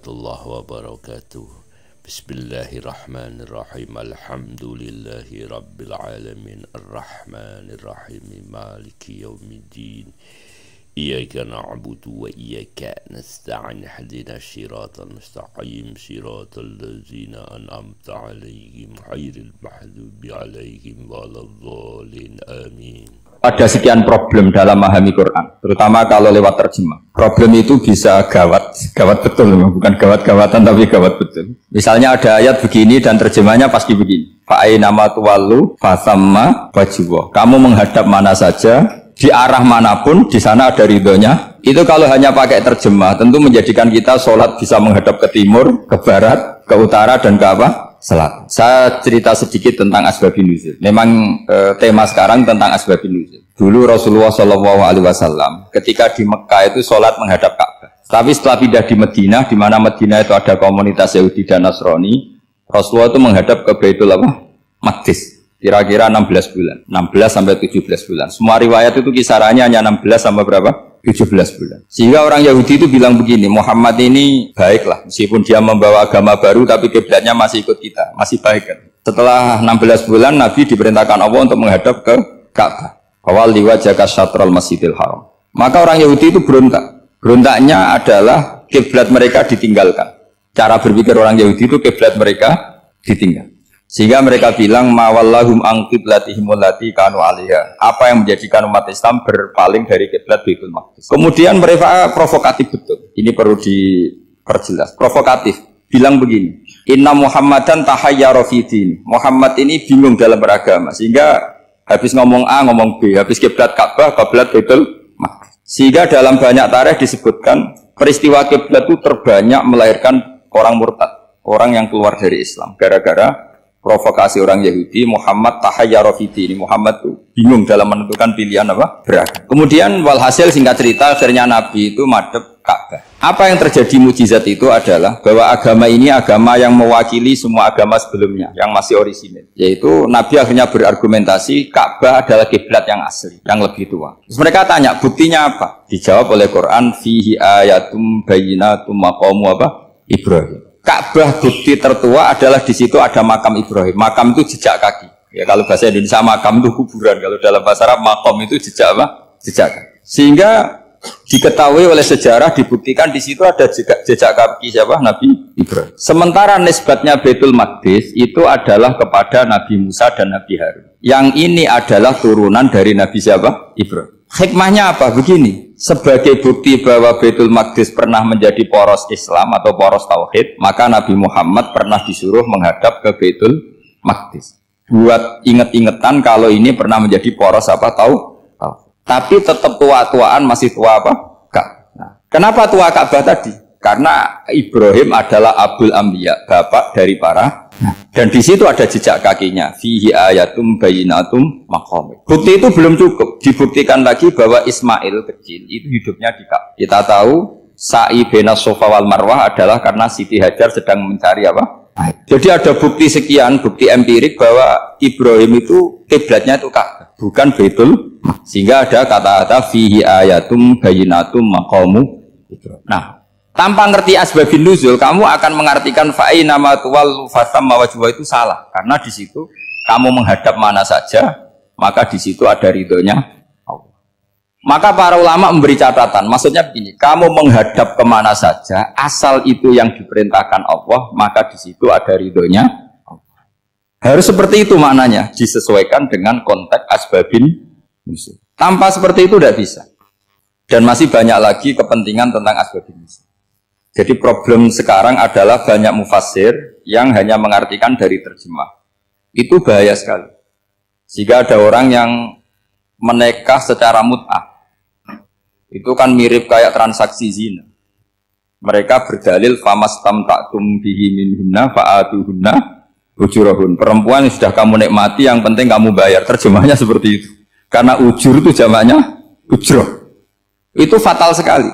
warahmatullahi wabarakatuh. Bismillahirrahmanirrahim. Alhamdulillahi rabbil alamin. Ar-Rahmanirrahim. Maliki yaumiddin. Iyyaka na'budu wa iyyaka nasta'in. Ihdinash shiratal mustaqim. Shiratal ladzina an'amta 'alaihim ghairil maghdubi 'alaihim waladdallin. Amin. Ada sekian problem dalam memahami Quran, terutama kalau lewat terjemah. Problem itu bisa gawat betul, bukan gawat-gawatan tapi gawat betul. Misalnya ada ayat begini dan terjemahnya pasti begini. Fa'ainama tuwallu fasamma wajhullah. Kamu menghadap mana saja, di arah manapun, di sana ada ridhonya. Itu kalau hanya pakai terjemah, tentu menjadikan kita sholat bisa menghadap ke timur, ke barat, ke utara, dan ke apa? Selatan. Saya cerita sedikit tentang asbabun nuzul. Memang tema sekarang tentang asbabun nuzul. Dulu Rasulullah SAW ketika di Mekah itu sholat menghadap Ka'bah. Tapi setelah pindah di Madinah, di mana Madinah itu ada komunitas Yahudi dan Nasrani, Rasulullah itu menghadap ke Baitul Maqdis. Kira-kira 16 bulan, 16 sampai 17 bulan. Semua riwayat itu kisarannya hanya 16 sampai berapa? 17 bulan. Sehingga orang Yahudi itu bilang begini, Muhammad ini baiklah, meskipun dia membawa agama baru, tapi kiblatnya masih ikut kita, masih baik kan. Setelah 16 bulan, Nabi diperintahkan Allah untuk menghadap ke Ka'bah. Awal liwajaka syatrul masjidil haram. Maka orang Yahudi itu berontak. Berontaknya adalah kiblat mereka ditinggalkan. Cara berpikir orang Yahudi itu kiblat mereka ditinggal. Sehingga mereka bilang mawallahum an qiblatihim allati kanu 'alaiha. Apa yang menjadikan umat Islam berpaling dari kiblat Baitul Maqdis. Kemudian mereka provokatif betul. Ini perlu diperjelas. Provokatif. Bilang begini, "Inna Muhammadan tahayyara fi din." Muhammad ini bingung dalam beragama sehingga habis ngomong A ngomong B, habis kiblat Ka'bah, kiblat Baitul Maqdis. Sehingga dalam banyak tarikh disebutkan peristiwa kiblat itu terbanyak melahirkan orang murtad, orang yang keluar dari Islam gara-gara provokasi orang Yahudi. Muhammad tahayyara fi din. Muhammad tuh bingung dalam menentukan pilihan apa? Beragama. Kemudian walhasil singkat cerita akhirnya Nabi itu madhep Ka'bah. Apa yang terjadi mukjizat itu adalah bahwa agama ini agama yang mewakili semua agama sebelumnya yang masih orisinil. Yaitu Nabi akhirnya berargumentasi Ka'bah adalah kiblat yang asli, yang lebih tua. Terus mereka tanya, buktinya apa? Dijawab oleh Quran, fihi ayatum bayyinatum maqamu apa? Ibrahim. Ka'bah bukti tertua adalah di situ ada makam Ibrahim. Makam itu jejak kaki. Ya kalau bahasa Indonesia makam itu kuburan. Kalau dalam bahasa Arab makam itu jejak apa? Jejak kaki. Sehingga diketahui oleh sejarah dibuktikan di situ ada jejak kaki siapa? Nabi Ibrahim. Sementara nisbatnya Baitul Maqdis itu adalah kepada Nabi Musa dan Nabi Harun. Yang ini adalah turunan dari Nabi siapa? Ibrahim. Hikmahnya apa? Begini, sebagai bukti bahwa Baitul Maqdis pernah menjadi poros Islam atau poros Tauhid, maka Nabi Muhammad pernah disuruh menghadap ke Baitul Maqdis. Buat inget-ingetan kalau ini pernah menjadi poros apa? Tahu? Tapi tetap tua-tuaan masih tua apa? Nah, kenapa tua Ka'bah tadi? Karena Ibrahim adalah Abul Anbiya, bapak dari para. Dan di situ ada jejak kakinya. Fihi ayatum bayyinatum maqam. Bukti itu belum cukup. Dibuktikan lagi bahwa Ismail kecil itu hidupnya di Ka'bah. Kita tahu sa'i baina Safa wal Marwah adalah karena Siti Hajar sedang mencari apa? Jadi ada bukti sekian, bukti empirik bahwa Ibrahim itu kiblatnya itu Ka'bah, bukan Baitul. Sehingga ada kata-kata fihi ayatum bayyinatum maqamu Ibrahim. Nah, tanpa ngerti asbabun nuzul, kamu akan mengartikan fa'ainama tuwallu fasamma wajhullah itu salah. Karena di situ kamu menghadap mana saja, maka di situ ada ridhonya Allah. Maka para ulama memberi catatan. Maksudnya begini, kamu menghadap kemana saja, asal itu yang diperintahkan Allah, maka di situ ada ridhonya Allah. Harus seperti itu maknanya, disesuaikan dengan konteks asbabun nuzul. Tanpa seperti itu tidak bisa. Dan masih banyak lagi kepentingan tentang asbabun nuzul. Jadi problem sekarang adalah banyak mufassir yang hanya mengartikan dari terjemah. Itu bahaya sekali. Jika ada orang yang menikah secara mut'ah, itu kan mirip kayak transaksi zina. Mereka berdalil famastamta'tum bihi minhunna fa'atuhunna ujurahun. Perempuan yang sudah kamu nikmati, yang penting kamu bayar. Terjemahnya seperti itu. Karena ujur itu jamaknya ujroh. Itu fatal sekali.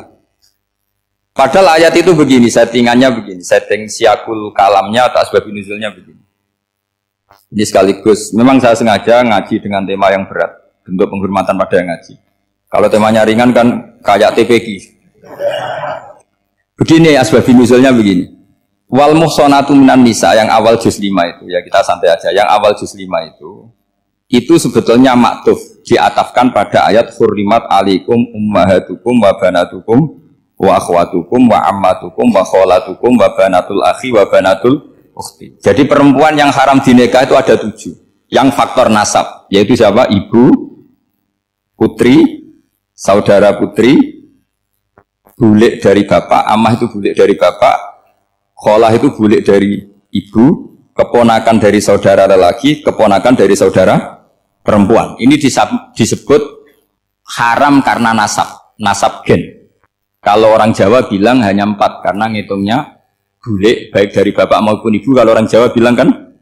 Padahal ayat itu begini, settingannya begini, setting siakul kalamnya atau asbabun nuzulnya begini. Ini sekaligus, memang saya sengaja ngaji dengan tema yang berat, bentuk penghormatan pada yang ngaji. Kalau temanya ringan kan kayak TPQ. Begini asbabun nuzulnya begini. Wal muhsanatu minan nisa yang awal juz 5 itu ya kita santai aja. Yang awal juz 5 itu sebetulnya maktuf diatafkan pada ayat hurrimat alaikum ummahatukum wa banatukum wa akhwatukum wa ammatukum wa kholatukum wa banatul akhi wa banatul ukhti. Jadi perempuan yang haram dinikah itu ada 7. Yang faktor nasab yaitu siapa? Ibu, putri, saudara putri, bulik dari bapak, amah itu bulik dari bapak, kholah itu bulik dari ibu, keponakan dari saudara lelaki, keponakan dari saudara perempuan. Ini disebut haram karena nasab gen. Kalau orang Jawa bilang hanya 4 karena ngitungnya bulik baik dari bapak maupun ibu. Kalau orang Jawa bilang kan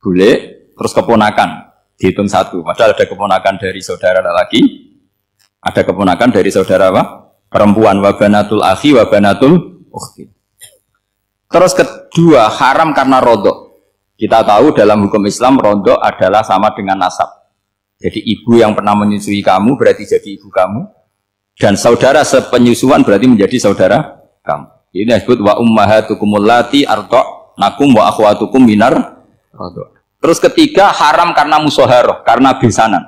bulik terus keponakan dihitung 1. Padahal ada keponakan dari saudara lelaki, ada keponakan dari saudara apa? Perempuan. Wa banatul akhi wa banatul ukhti. Terus kedua haram karena rodok. Kita tahu dalam hukum Islam rodok adalah sama dengan nasab. Jadi ibu yang pernah menyusui kamu berarti jadi ibu kamu, dan saudara sepenyusuan berarti menjadi saudara kamu. Ini disebut wa ummahatukum allati arda'nakum wa akhwatukum minar rodok. Terus ketiga haram karena musoharoh, karena besanan.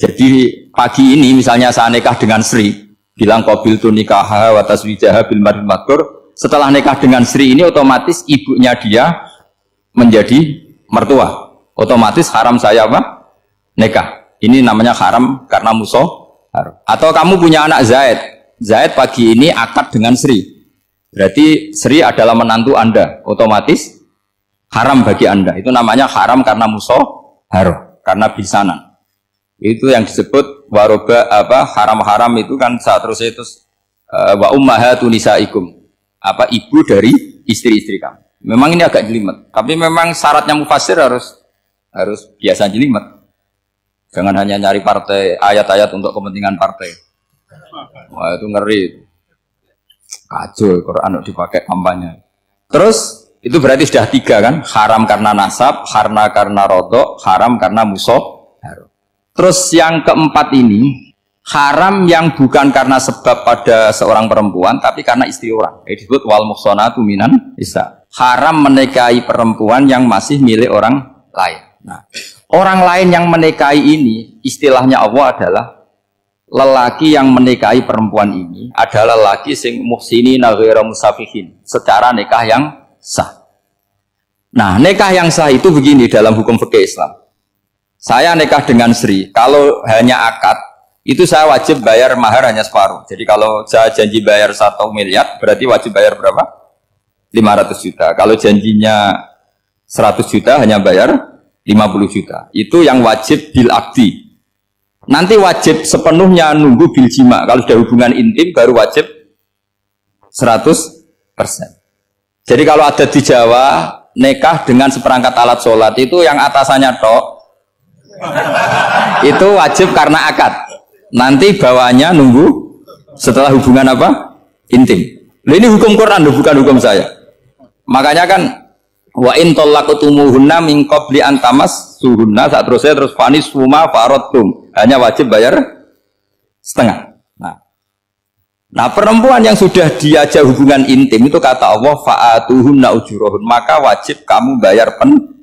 Jadi pagi ini misalnya saya nikah dengan Sri, bilang qabil tu nikaha wa taswijaha bil marhum madkur. Setelah nikah dengan Sri ini otomatis ibunya dia menjadi mertua. Otomatis haram saya apa? Nikah. Ini namanya haram karena musoharoh. Atau kamu punya anak Zaid. Zaid pagi ini akad dengan Sri. Berarti Sri adalah menantu Anda. Otomatis haram bagi Anda. Itu namanya haram karena musoharoh, karena bisanan. Itu yang disebut waroba apa haram-haram itu kan seterusnya itu wa ummahatu nisaikum. Apa ibu dari istri-istri kamu. Memang ini agak jelimet, tapi memang syaratnya mufassir harus biasa jelimet. Jangan hanya nyari partai ayat-ayat untuk kepentingan partai. Wah itu ngeri. Kacau Quran dipakai kampanye. Terus itu berarti sudah 3 kan? Haram karena nasab, karena rodok, haram karena musoh. Terus yang keempat ini haram yang bukan karena sebab pada seorang perempuan, tapi karena istri orang. Ini disebut wal muhsanatu minan nisa. Haram menikahi perempuan yang masih milik orang lain. Nah, orang lain yang menikahi ini istilahnya Allah adalah lelaki yang menikahi perempuan ini adalah lelaki sing muhsinina ghairu musafihin, secara nikah yang sah. Nah, nikah yang sah itu begini dalam hukum fikih Islam. Saya nikah dengan Sri, kalau hanya akad itu saya wajib bayar mahar hanya separuh. Jadi kalau saya janji bayar 1 miliar berarti wajib bayar berapa? 500 juta. Kalau janjinya 100 juta hanya bayar 50 juta. Itu yang wajib bil akdi. Nanti wajib sepenuhnya nunggu bil jima. Kalau sudah hubungan intim baru wajib 100%. Jadi kalau ada di Jawa nikah dengan seperangkat alat sholat itu yang atasannya tok itu wajib karena akad. Nanti bawahnya nunggu setelah hubungan apa? Intim. Nah, ini hukum Quran bukan hukum saya. Makanya kan wa in talaqtumuhunna min qabli an tamassuhunna terus fanis huma faradtum. Hanya wajib bayar setengah. Nah, perempuan yang sudah diajak hubungan intim itu kata Allah fa'atuhunna ujurahun, maka wajib kamu bayar penuh.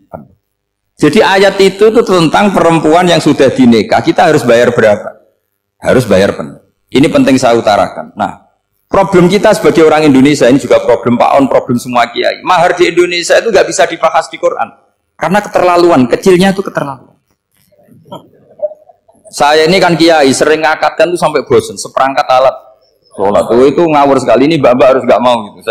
Jadi ayat itu tuh tentang perempuan yang sudah dinikah, kita harus bayar berapa? Harus bayar penuh. Ini penting saya utarakan. Nah, problem kita sebagai orang Indonesia ini juga problem Pak On, problem semua kiai. Mahar di Indonesia itu nggak bisa dibahas di Quran karena keterlaluan, kecilnya itu keterlaluan. Saya ini kan kiai, sering ngakatkan tuh sampai bosan, seperangkat alat sholat itu ngawur sekali. Ini mbak harus nggak mau gitu.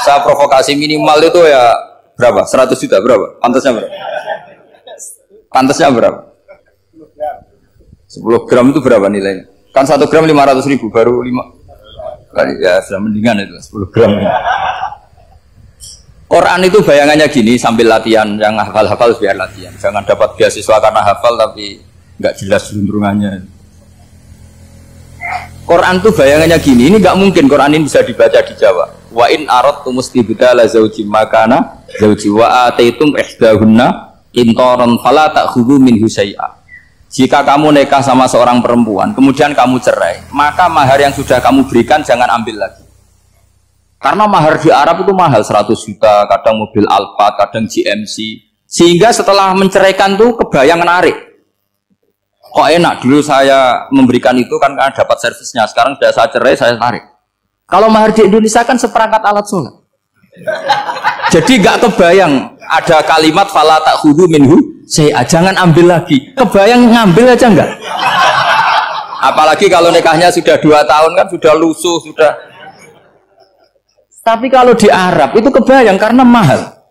Saya provokasi minimal itu ya berapa? 100 juta berapa? Pantasnya berapa? Pantasnya berapa? 10 gram itu berapa nilainya? Kan 1 gram 500.000 baru 5. Ya sudah mendingan itu 10 gram. Quran itu bayangannya gini sambil latihan, yang hafal-hafal biar latihan. Jangan dapat beasiswa karena hafal tapi nggak jelas juntrungannya. Quran tuh bayangannya gini, ini nggak mungkin Quran ini bisa dibaca di Jawa. Wa in aradtum istibdala zawji makana zawji wa ataitum ihdahunna qintaran fala ta'khudhu minhu syai'a. Jika kamu nikah sama seorang perempuan, kemudian kamu cerai, maka mahar yang sudah kamu berikan jangan ambil lagi. Karena mahar di Arab itu mahal 100 juta, kadang mobil Alphard, kadang GMC. Sehingga setelah menceraikan tuh kebayang menarik. Kok enak dulu saya memberikan itu kan karena dapat servisnya. Sekarang sudah saya cerai, saya tarik. Kalau mahar di Indonesia kan seperangkat alat sholat. Jadi gak kebayang ada kalimat fala ta'khudhu minhu syai'a, jangan ambil lagi. Kebayang ngambil aja enggak? Apalagi kalau nikahnya sudah 2 tahun kan sudah lusuh, sudah. Tapi kalau di Arab itu kebayang karena mahal.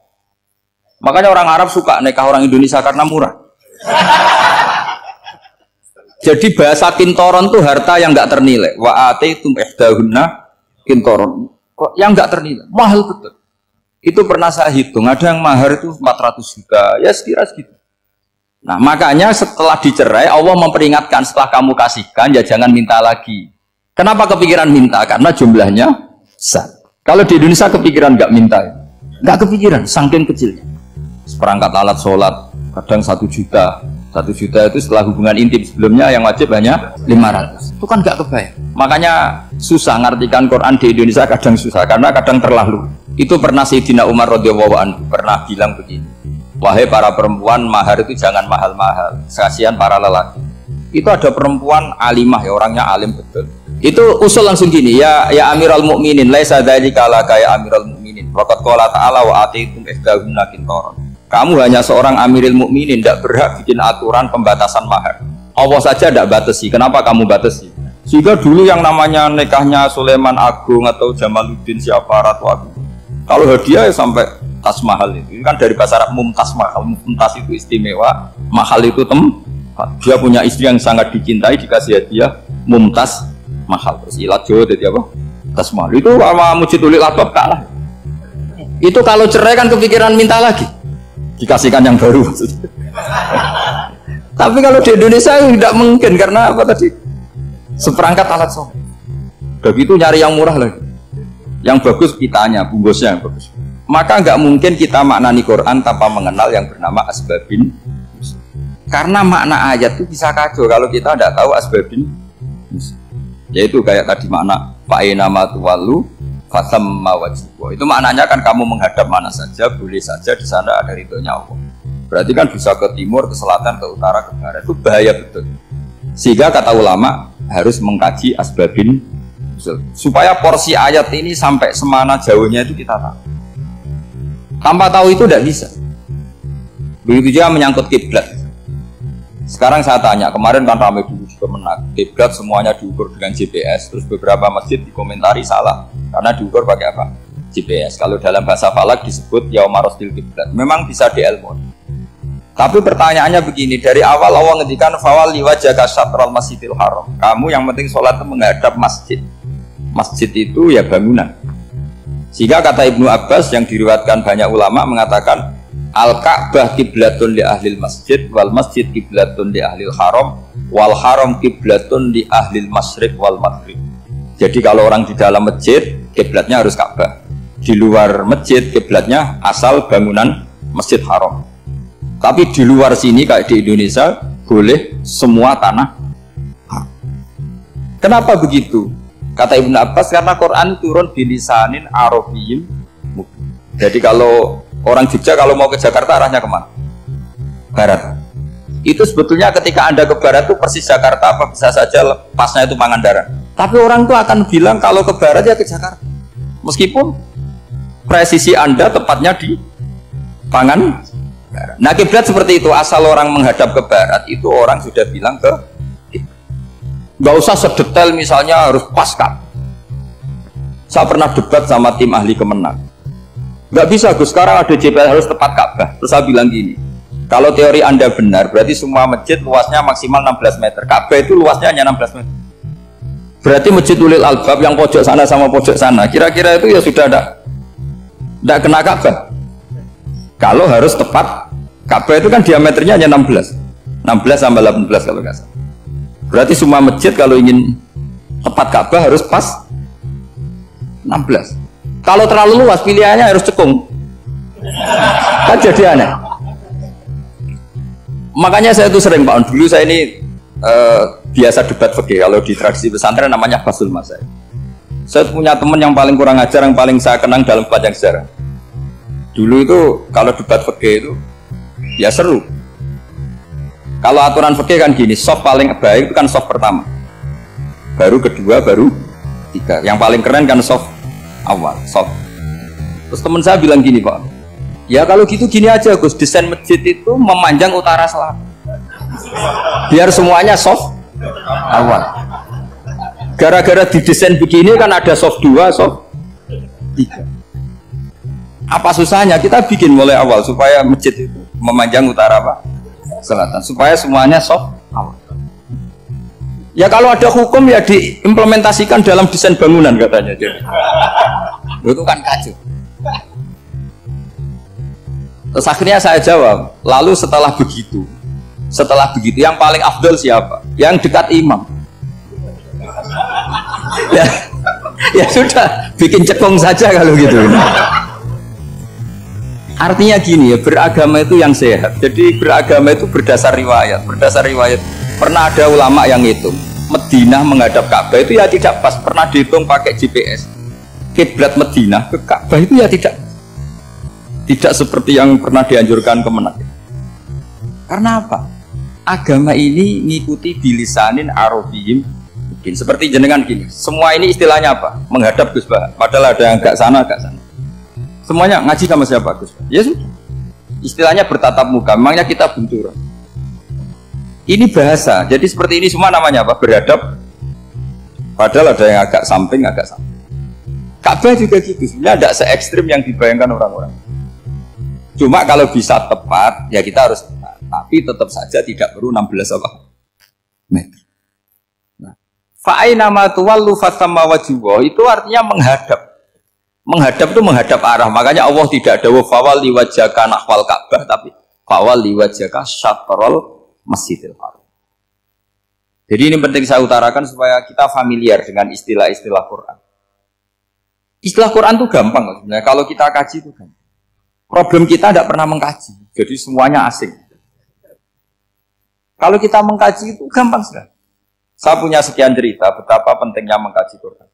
Makanya orang Arab suka nikah orang Indonesia karena murah. Jadi bahasa kintoron itu harta yang enggak ternilai. Wa ataitum ihdahunna kintoron. Kok yang enggak ternilai? Mahal betul. Itu pernah saya hitung, ada yang mahar itu 400 juta, ya sekira segitu. Nah makanya setelah dicerai, Allah memperingatkan setelah kamu kasihkan, ya jangan minta lagi. Kenapa kepikiran minta? Karena jumlahnya besar. Kalau di Indonesia kepikiran nggak minta, nggak kepikiran, saking kecilnya. Seperangkat alat sholat, kadang 1 juta. 1 juta itu setelah hubungan intim, sebelumnya yang wajib hanya 500. Itu kan nggak kebayang. Makanya susah ngartikan Quran di Indonesia, kadang susah, karena kadang terlalu. Itu pernah Sayyidina Umar radhiyallahu anhu pernah bilang begini, wahai para perempuan, mahar itu jangan mahal-mahal, kasihan para lelaki. Itu ada perempuan alimah, ya orangnya alim betul. Itu usul langsung gini, ya Amirul Mukminin, laisa dzalika laka ya Amirul Mukminin. Waqad qala ta'ala wa atiitum ihdahunna qintaran. Kamu hanya seorang Amirul Mukminin, tidak berhak bikin aturan pembatasan mahar. Allah saja tidak batasi, kenapa kamu batasi? Sehingga dulu yang namanya nikahnya Sulaiman Agung atau Jamaluddin siapa Ratu Agung, kalau hadiah ya sampai tas mahal itu kan dari bahasa Arab mumtaz mahal. Mumtaz itu istimewa, mahal itu tempat. Dia punya istri yang sangat dicintai, dikasih hadiah mumtaz mahal. Terus ilat Jawa jadi apa? Tas mahal. Itu sama Mujidul Albab kalah. Itu kalau cerai kan kepikiran minta lagi, dikasihkan yang baru. Tapi kalau di Indonesia tidak mungkin karena apa tadi? Seperangkat alat sholat. Begitu nyari yang murah lagi. Yang bagus kitanya, bungkusnya yang bagus. Maka nggak mungkin kita maknani Quran tanpa mengenal yang bernama asbabin. Karena makna ayat itu bisa kacau kalau kita tidak tahu asbabin. Yaitu kayak tadi makna fa'ina matuwalu fasamma wajibwa. Itu maknanya kan kamu menghadap mana saja, boleh saja di sana ada ridhonya Allah. Berarti kan bisa ke timur, ke selatan, ke utara, ke barat. Itu bahaya betul. Sehingga kata ulama harus mengkaji asbabin supaya porsi ayat ini sampai semana jauhnya itu kita tahu. Tanpa tahu itu tidak bisa. Begitu juga menyangkut kiblat. Sekarang saya tanya, kemarin kan ramai dulu juga menang kiblat semuanya diukur dengan GPS. Terus beberapa masjid dikomentari salah karena diukur pakai apa? GPS. Kalau dalam bahasa falak disebut yaumarostil kiblat. Memang bisa diilmu. Tapi pertanyaannya begini, dari awal Allah ngendikan fawalli wajhaka syatral masjidil haram. Kamu yang penting sholat itu menghadap masjid. Masjid itu ya bangunan. Sehingga kata Ibnu Abbas yang diriwayatkan banyak ulama mengatakan al-Ka'bah kiblatun li ahlil masjid wal masjid kiblatun li ahlil haram wal haram kiblatun li ahlil masyriq wal maghrib. Jadi kalau orang di dalam masjid kiblatnya harus Ka'bah. Di luar masjid kiblatnya asal bangunan Masjid Haram. Tapi di luar sini kayak di Indonesia boleh semua tanah. Kenapa begitu? Kata Ibnu Abbas karena Quran turun bilisanin Arabiyyin. Jadi kalau orang Jogja kalau mau ke Jakarta arahnya kemana? Barat. Itu sebetulnya ketika Anda ke barat itu persis Jakarta apa bisa saja pasnya itu Pangandaran. Tapi orang itu akan bilang kalau ke barat ya ke Jakarta. Meskipun presisi Anda tepatnya di Pangandaran. Nah kiblat seperti itu, asal orang menghadap ke barat itu orang sudah bilang ke nggak usah sedetail misalnya harus pas kan. Saya pernah debat sama tim ahli Kemenang. Nggak bisa Gus, sekarang ada GPS harus tepat Ka'bah. Terus saya bilang gini, kalau teori Anda benar, berarti semua masjid luasnya maksimal 16 meter. Ka'bah itu luasnya hanya 16 meter. Berarti Masjid Ulil Albab yang pojok sana sama pojok sana, kira-kira itu ya sudah tidak kena Ka'bah. Kalau harus tepat, Ka'bah itu kan diameternya hanya 16 sampai 18 kalau nggak salah. Berarti semua masjid kalau ingin tepat Ka'bah harus pas 16. Kalau terlalu luas pilihannya harus cekung. Kan jadi aneh. Makanya saya itu sering Pak, dulu saya ini biasa debat fikih. Kalau di tradisi pesantren namanya basul masail. Saya punya teman yang paling kurang ajar, yang paling saya kenang dalam sepanjang sejarah. Dulu itu kalau debat fikih itu ya seru. Kalau aturan fikih kan gini, soft paling baik itu kan soft pertama, baru kedua, baru tiga. Yang paling keren kan soft awal, soft. Terus teman saya bilang gini, Pak, ya kalau gitu gini aja Gus, desain masjid itu memanjang utara selatan, biar semuanya soft awal. Gara-gara didesain begini kan ada soft 2, soft 3. Apa susahnya kita bikin mulai awal supaya masjid itu memanjang utara apa? Selatan, supaya semuanya soft awal. Ya kalau ada hukum ya diimplementasikan dalam desain bangunan katanya. Itu kan kacau. Terus akhirnya saya jawab, lalu setelah begitu yang paling afdol siapa? Yang dekat imam. Ya sudah, bikin cekong saja kalau gitu. Artinya gini ya, beragama itu yang sehat. Jadi beragama itu berdasar riwayat. Pernah ada ulama yang hitung Madinah menghadap Ka'bah itu ya tidak pas. Pernah dihitung pakai GPS. Kiblat Madinah ke Ka'bah itu ya tidak seperti yang pernah dianjurkan Kemenak. Karena apa? Agama ini ngikuti bilisanin arabiyyin. Seperti jenengan gini, semua ini istilahnya apa? Menghadap Gus Bah. Padahal ada yang agak sana. Semuanya ngaji sama siapa Gus Bah? Ya sudah. Istilahnya bertatap muka. Memangnya kita benturan. Ini bahasa. Jadi seperti ini semua namanya apa? Berhadap. Padahal ada yang agak samping. Ka'bah juga gitu. Sebenarnya tidak se-ekstrim yang dibayangkan orang-orang. Cuma kalau bisa tepat, ya kita harus tepat. Tapi tetap saja tidak perlu 16 meter. Fa'ainama tuwallu fasamma wajhuhu, itu artinya menghadap. Menghadap itu menghadap arah. Makanya Allah tidak ada fawalli wajhaka nahwal Ka'bah, tapi fawalli wajhaka syatrul Masjidil Haram. Jadi ini penting saya utarakan supaya kita familiar dengan istilah-istilah Quran. Istilah Quran itu gampang sebenarnya. Kalau kita kaji itu gampang. Problem kita tidak pernah mengkaji. Jadi semuanya asing. Kalau kita mengkaji itu gampang sekali. Saya punya sekian cerita betapa pentingnya mengkaji Quran.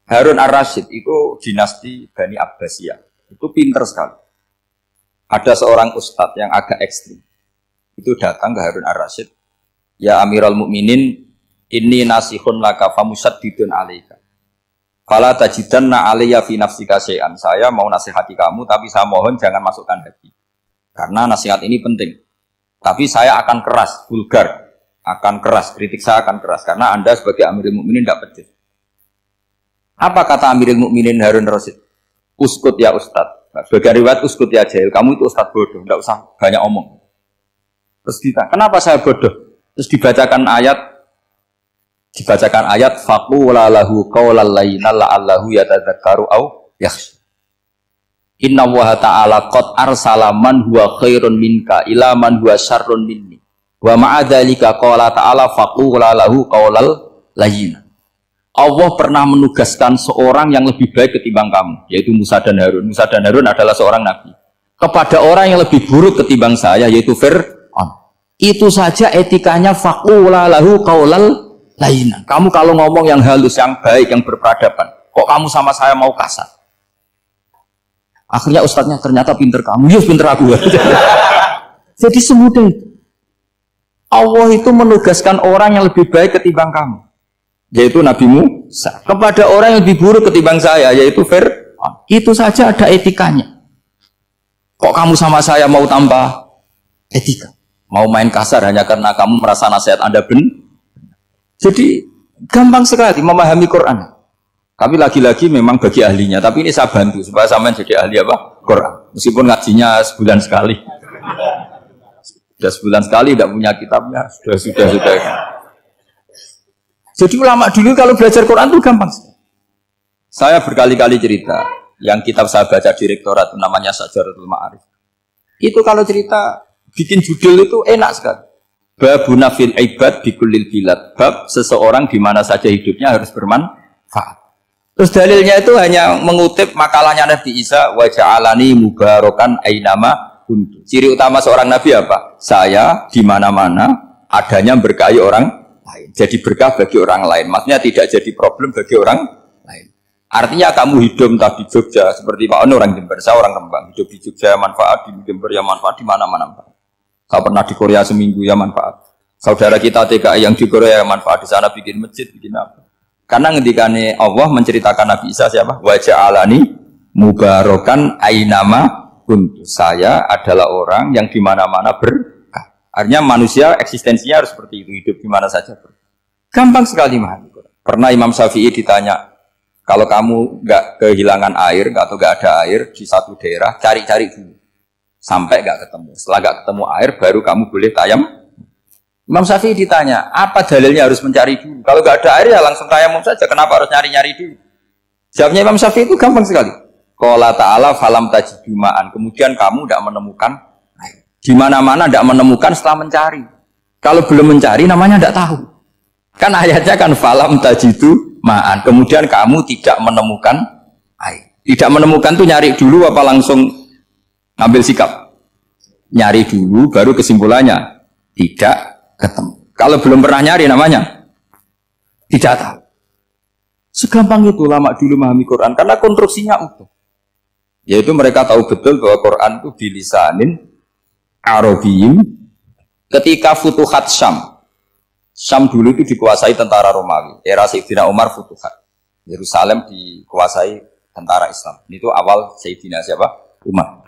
Harun ar-Rasyid itu dinasti Bani Abbasiyah. Itu pinter sekali. Ada seorang ustadz yang agak ekstrim. Itu datang ke Harun ar-Rasyid. Ya Amirul Mukminin, inni nasihun laka famusaddidun alaika. Fala tajidanna alayya fi nafsika syai'an. Saya mau nasihati kamu, tapi saya mohon jangan masukkan hati. Karena nasihat ini penting. Tapi saya akan keras, vulgar. Akan keras, kritik saya akan keras karena Anda sebagai Amirul Mukminin tidak pedes. Apa kata Amirul Mukminin Harun Rasyid? Uskut ya Ustadz. Sebagai riwayat uskut ya jahil. Kamu itu Ustadz bodoh, tidak usah banyak omong. Terus kita, kenapa saya bodoh? Terus dibacakan ayat faqula lahu qawlan layyinan la'allahu yatadzakkaru aw yakhsha. Inna Allaha ta'ala qad arsala man huwa khairun minka ila man huwa syarrun minni. Wa ma'adzalika qala ta'ala faqula lahu qawlal layyin. Allah pernah menugaskan seorang yang lebih baik ketimbang kamu, yaitu Musa dan Harun. Musa dan Harun adalah seorang nabi. Kepada orang yang lebih buruk ketimbang saya, yaitu Fir'aun. Itu saja etikanya faqula lahu qawlal layyin. Kamu kalau ngomong yang halus, yang baik, yang berperadaban, kok kamu sama saya mau kasar? Akhirnya ustadznya ternyata pinter kamu, yus pinter aku. Jadi semudah itu. Allah itu menugaskan orang yang lebih baik ketimbang kamu, yaitu Nabi Musa, kepada orang yang lebih buruk ketimbang saya, yaitu Fir'aun. Itu saja ada etikanya. Kok kamu sama saya mau tambah etika? Mau main kasar hanya karena kamu merasa nasihat Anda benar? Jadi gampang sekali memahami Quran. Tapi lagi-lagi memang bagi ahlinya. Tapi ini saya bantu supaya sampean jadi ahli apa? Quran. Meskipun ngajinya sebulan sekali. Sudah sebulan sekali tidak punya kitabnya, sudah. Jadi ulama dulu kalau belajar Quran itu gampang. Saya berkali-kali cerita, yang kitab saya baca di rektorat namanya Syajaratul Ma'arif. Itu kalau cerita bikin judul itu enak sekali. Babuna fil ibad bikullil bilad. Bab seseorang di mana saja hidupnya harus bermanfaat. Terus dalilnya itu hanya mengutip makalahnya Nabi Isa, wa ja'alani mubarakan ainama. Ciri utama seorang nabi apa? Saya di mana-mana adanya berkahi orang lain. lain. Jadi berkah bagi orang lain. Maksudnya tidak jadi problem bagi orang lain. Artinya kamu hidup entah di Jogja seperti Pak Ono orang Jember, saya orang Rembang. Hidup di Jogja manfaat, di Jember ya manfaat, di mana-mana manfaat. Saya pernah di Korea seminggu ya manfaat. Saudara kita TKI yang di Korea ya manfaat, di sana bikin masjid, bikin apa. Karena ngendikane Allah menceritakan Nabi Isa siapa? Wa ja'alani mubarakan ainama kuntu. Saya adalah orang yang di mana-mana berkah. Artinya manusia eksistensinya harus seperti itu, hidup di mana saja. Gampang sekali memahami Quran. Pernah Imam Syafi'i ditanya, kalau kamu nggak kehilangan air atau nggak ada air di satu daerah, cari-cari dulu sampai nggak ketemu. Setelah nggak ketemu air, baru kamu boleh tayam. Imam Syafi'i ditanya, apa dalilnya harus mencari dulu? Kalau nggak ada air ya langsung tayamum saja. Kenapa harus nyari-nyari dulu? Jawabnya Imam Syafi'i itu gampang sekali. Qala ta'ala falam tajidu ma'an. Kemudian kamu tidak menemukan air. Di mana-mana tidak menemukan setelah mencari. Kalau belum mencari namanya tidak tahu. Kan ayatnya kan falam tajidu ma'an. Kemudian kamu tidak menemukan air. Tidak menemukan tuh nyari dulu apa langsung ngambil sikap? Nyari dulu baru kesimpulannya tidak ketemu. Kalau belum pernah nyari namanya tidak tahu. Segampang itu ulama dulu memahami Quran karena konstruksinya utuh. Yaitu mereka tahu betul bahwa Quran itu bilisanin Arabiyyin. Ketika Futuhat Syam. Syam dulu itu dikuasai tentara Romawi. Era Sayyidina Umar Futuhat. Yerusalem dikuasai tentara Islam. Itu awal Sayyidina siapa?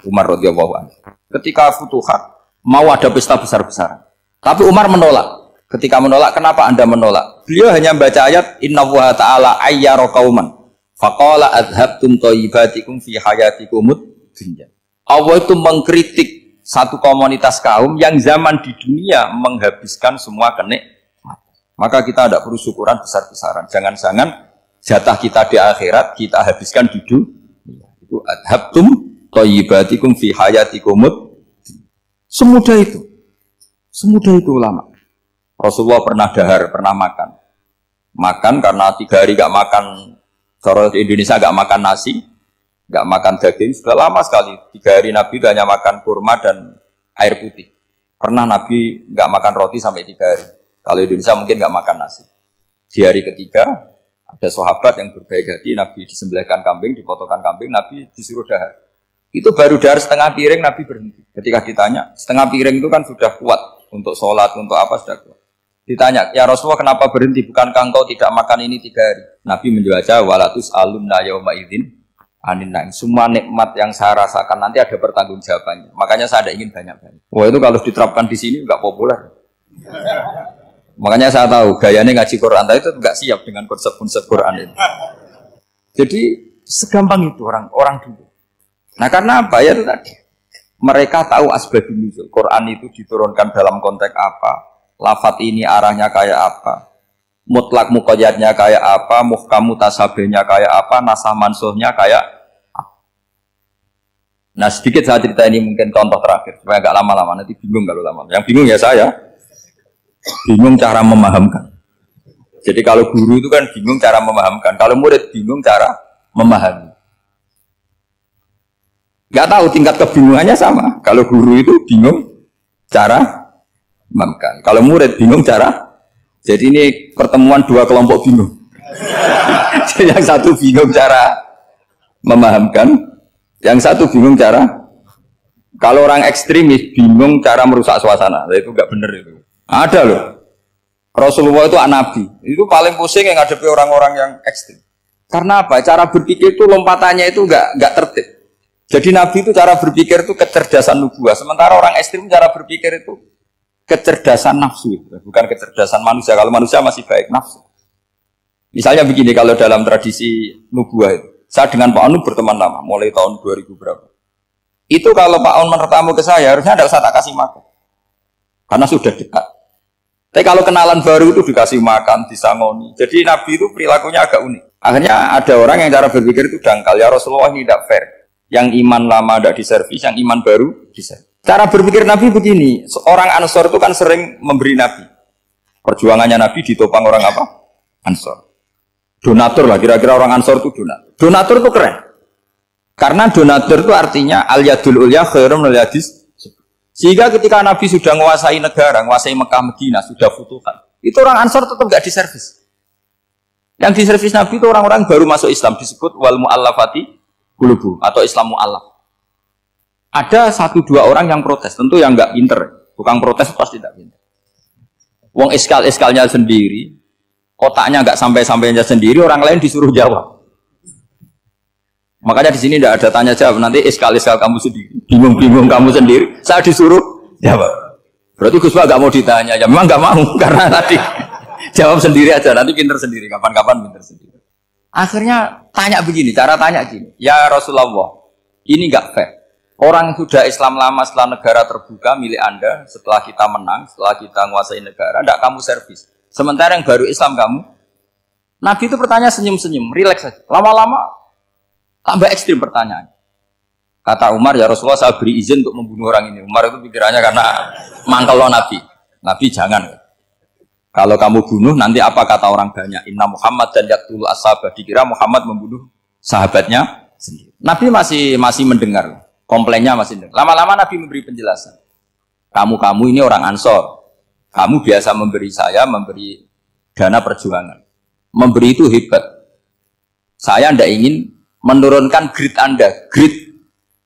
Umar radhiyallahu anhu. Ketika Futuhat mau ada pesta besar-besaran. Tapi Umar menolak. Ketika menolak, kenapa Anda menolak? Beliau hanya membaca ayat Inna Allaha ta'ala ayyara qauman faqala adhabtum thayyibatikum fi hayatikumud dunya. Allah itu mengkritik satu komunitas kaum yang zaman di dunia menghabiskan semua kenikmatan. Maka kita tidak perlu syukuran besar-besaran. Jangan-jangan jatah kita di akhirat kita habiskan di dunia. Itu adhabtum thayyibatikum fi hayatikumud dunya. Semudah itu. Semudah itu ulama. Rasulullah pernah dahar, pernah makan. Makan karena 3 hari gak makan, kalau di Indonesia gak makan nasi, gak makan daging, sudah lama sekali. 3 hari Nabi hanya makan kurma dan air putih. Pernah Nabi gak makan roti sampai 3 hari. Kalau Indonesia mungkin gak makan nasi. Di hari ketiga, ada sahabat yang berbaik hati, Nabi disembelihkan kambing, dipotongkan kambing, Nabi disuruh dahar. Itu baru dahar setengah piring, Nabi berhenti. Ketika ditanya, setengah piring itu kan sudah kuat. Untuk sholat, untuk apa sudah kuat. Ditanya, ya Rasulullah kenapa berhenti? Bukankah engkau tidak makan ini 3 hari? Nabi menjawab, walatus alumna yauma idzin anin na'im. Semua nikmat yang saya rasakan nanti ada pertanggungjawabannya. Makanya saya tidak ingin banyak-banyak. Wah itu kalau diterapkan di sini enggak populer. Makanya saya tahu gayanya ngaji Quran itu enggak siap dengan konsep-konsep Quran itu. Jadi segampang itu orang dulu. Nah karena apa ya itu tadi? Mereka tahu asbabun nuzul. Quran itu diturunkan dalam konteks apa? Lafat ini arahnya kayak apa? Mutlak muqayyadnya kayak apa? Muhkam mutasabihnya kayak apa? Nasah mansuhnya kayak apa? Nah sedikit saya cerita ini mungkin contoh terakhir supaya agak lama-lama nanti bingung kalau lama. Yang bingung ya saya. Bingung cara memahamkan. Jadi kalau guru itu kan bingung cara memahamkan. Kalau murid bingung cara memahami. Gak tahu tingkat kebingungannya sama. Kalau guru itu bingung cara memahamkan. Kalau murid bingung cara. Jadi ini pertemuan 2 kelompok bingung. Yang satu bingung cara memahamkan, yang satu bingung cara. Kalau orang ekstremis bingung cara merusak suasana. Itu gak benar itu. Ada loh. Rasulullah itu nabi. Itu paling pusing yang ngadepi orang-orang yang ekstrim. Karena apa? Cara berpikir itu lompatannya itu gak tertib. Jadi Nabi itu cara berpikir itu kecerdasan nubuah. Sementara orang ekstrim cara berpikir itu kecerdasan nafsu. Bukan kecerdasan manusia. Kalau manusia masih baik nafsu. Misalnya begini, kalau dalam tradisi nubuah itu. Saya dengan Pak Anu berteman lama. Mulai tahun 2000 berapa. Itu kalau Pak Anu bertamu ke saya, harusnya tidak usah tak kasih makan. Karena sudah dekat. Tapi kalau kenalan baru itu dikasih makan, disangoni. Jadi Nabi itu perilakunya agak unik. Akhirnya ada orang yang cara berpikir itu dangkal. Ya Rasulullah ini tidak fair. Yang iman lama tidak diservis, yang iman baru diservis. Cara berpikir Nabi begini, seorang Ansor itu kan sering memberi Nabi. Perjuangannya Nabi ditopang orang apa? Ansor. Donatur lah, kira-kira orang Ansor itu donatur. Donatur itu keren. Karena donatur itu artinya al-yadul ulya khairum al-yadis. Sehingga ketika Nabi sudah menguasai negara, menguasai Mekah Madinah, sudah futuhan. Itu orang Ansor tetap nggak diservis. Yang diservis Nabi itu orang-orang baru masuk Islam, disebut wal mu'allafati qulubu atau Islam mu'allaf. Ada 1-2 orang yang protes, tentu yang nggak pinter. Tukang protes pasti tidak pinter. Wong iskal-iskalnya sendiri, kotaknya nggak sampai-sampainya sendiri, orang lain disuruh jawab. Makanya di sini tidak ada tanya jawab, nanti iskal-iskal kamu sendiri, bingung-bingung kamu sendiri, saya disuruh jawab. Berarti Gus Pak nggak mau ditanya, ya memang nggak mau karena tadi jawab sendiri aja, nanti pinter sendiri, kapan-kapan pinter sendiri. Akhirnya tanya begini, cara tanya gini, ya Rasulullah, ini nggak fair. Orang sudah Islam lama setelah negara terbuka milik Anda, setelah kita menang, setelah kita menguasai negara, tidak kamu servis. Sementara yang baru Islam kamu, Nabi itu bertanya senyum-senyum, rileks saja. Lama-lama tambah ekstrim pertanyaan. Kata Umar, ya Rasulullah saya beri izin untuk membunuh orang ini. Umar itu pikirannya karena mangkel Nabi. Nabi jangan. Kalau kamu bunuh, nanti apa kata orang banyak? Inna Muhammad dan yaqtulu ashabah. Dikira Muhammad membunuh sahabatnya sendiri. Nabi masih mendengar. Komplainnya masih dengar. Lama-lama Nabi memberi penjelasan. Kamu ini orang Ansor. Kamu biasa memberi saya, memberi dana perjuangan. Memberi itu hebat. Saya tidak ingin menurunkan grade Anda. Grade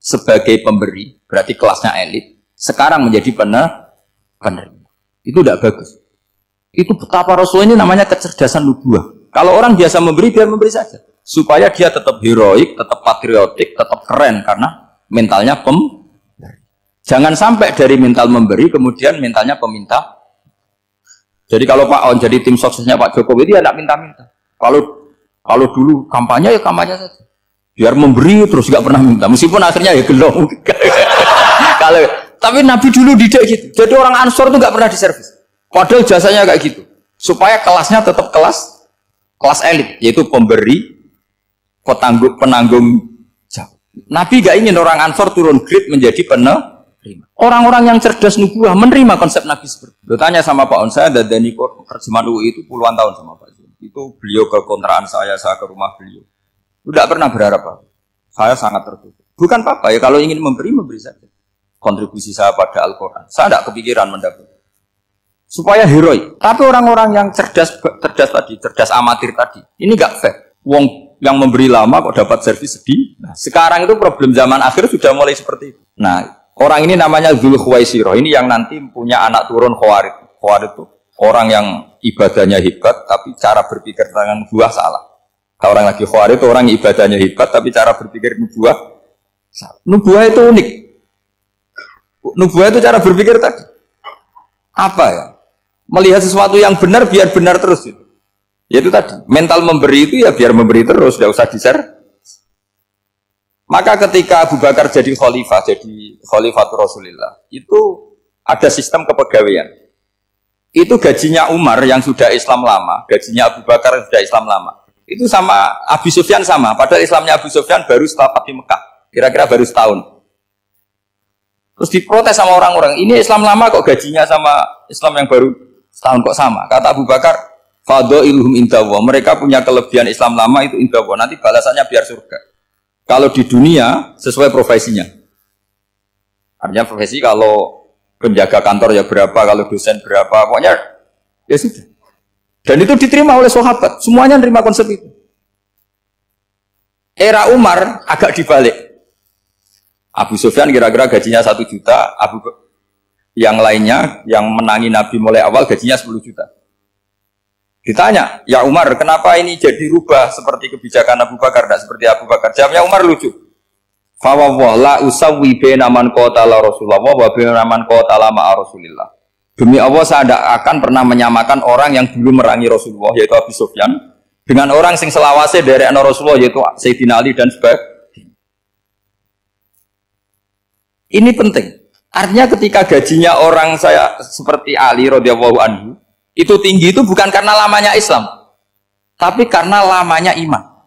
sebagai pemberi, berarti kelasnya elit. Sekarang menjadi penerima. Itu tidak bagus. Itu betapa Rasul ini namanya kecerdasan nubuah. Kalau orang biasa memberi, biar memberi saja. Supaya dia tetap heroik, tetap patriotik, tetap keren. Karena mentalnya jangan sampai dari mental memberi kemudian mentalnya peminta. Jadi kalau Pak On jadi tim suksesnya Pak Jokowi dia tidak minta-minta. Kalau dulu kampanye ya kampanye saja. Biar memberi terus nggak pernah minta. Meskipun akhirnya ya gelong. Kalau tapi Nabi dulu tidak gitu. Jadi orang Ansor itu nggak pernah diservis. Padahal jasanya kayak gitu. Supaya kelasnya tetap kelas elit, yaitu pemberi, penanggung. Nabi gak ingin orang Ansor turun grade menjadi penerima. Orang-orang yang cerdas nubuah menerima konsep Nabi seperti itu. Tanya sama Pak On, saya dadani terjemahan UI itu puluhan tahun sama Pak Zul. Itu beliau ke kontrakan saya ke rumah beliau. Tidak pernah berharap apa. Saya sangat tertutup. Bukan apa-apa ya, kalau ingin memberi saja. Kontribusi saya pada Al-Quran. Saya tidak kepikiran mendapat. Supaya heroik. Tapi orang-orang yang cerdas amatir tadi, ini gak fair. Wong yang memberi lama kok dapat servis sedih. Nah, sekarang itu problem zaman akhir sudah mulai seperti itu. Nah, orang ini namanya Dzul Khuwaisirah. Ini yang nanti punya anak turun Khawarij. Khawarij itu orang yang ibadahnya hebat tapi cara berpikir tentang nubuah salah. Kalau orang lagi Khawarij itu orang ibadahnya hebat tapi cara berpikir nubuah salah. Nubuah itu unik. Nubuah itu cara berpikir tadi. Apa ya? Melihat sesuatu yang benar biar benar terus itu. Yaitu tadi, mental memberi itu ya biar memberi terus, tidak usah di-share. Maka ketika Abu Bakar jadi Khalifatul Rasulillah, itu ada sistem kepegawaian. Itu gajinya Umar yang sudah Islam lama, gajinya Abu Bakar yang sudah Islam lama. Itu sama Abu Sufyan sama, padahal Islamnya Abu Sufyan baru setelah Fatih Mekah, kira-kira baru setahun. Terus diprotes sama orang-orang, ini Islam lama kok gajinya sama Islam yang baru setahun kok sama. Kata Abu Bakar, Fadha'iluhum indallah. Mereka punya kelebihan Islam lama itu indallah. Nanti balasannya biar surga. Kalau di dunia sesuai profesinya. Artinya profesi kalau penjaga kantor ya berapa, kalau dosen berapa, pokoknya ya sudah. Dan itu diterima oleh sahabat. Semuanya menerima konsep itu. Era Umar agak dibalik. Abu Sufyan kira-kira gajinya 1 juta, yang lainnya yang menangi Nabi mulai awal gajinya 10 juta. Ditanya, ya Umar, kenapa ini jadi rubah seperti kebijakan Abu Bakar, tidak seperti Abu Bakar? Jawabnya Umar lucu. Fawwah la usawwi baina man qatala Rasulullah wa baina man qatala ma'a Rasulillah. Demi Allah saya tidak akan pernah menyamakan orang yang dulu merangi Rasulullah yaitu Abu Sufyan dengan orang sing selawase dari anak Rasulullah yaitu Sayyidina Ali dan sebagainya. Ini penting. Artinya ketika gajinya orang saya seperti Ali radhiyallahu anhu itu tinggi itu bukan karena lamanya Islam, tapi karena lamanya iman.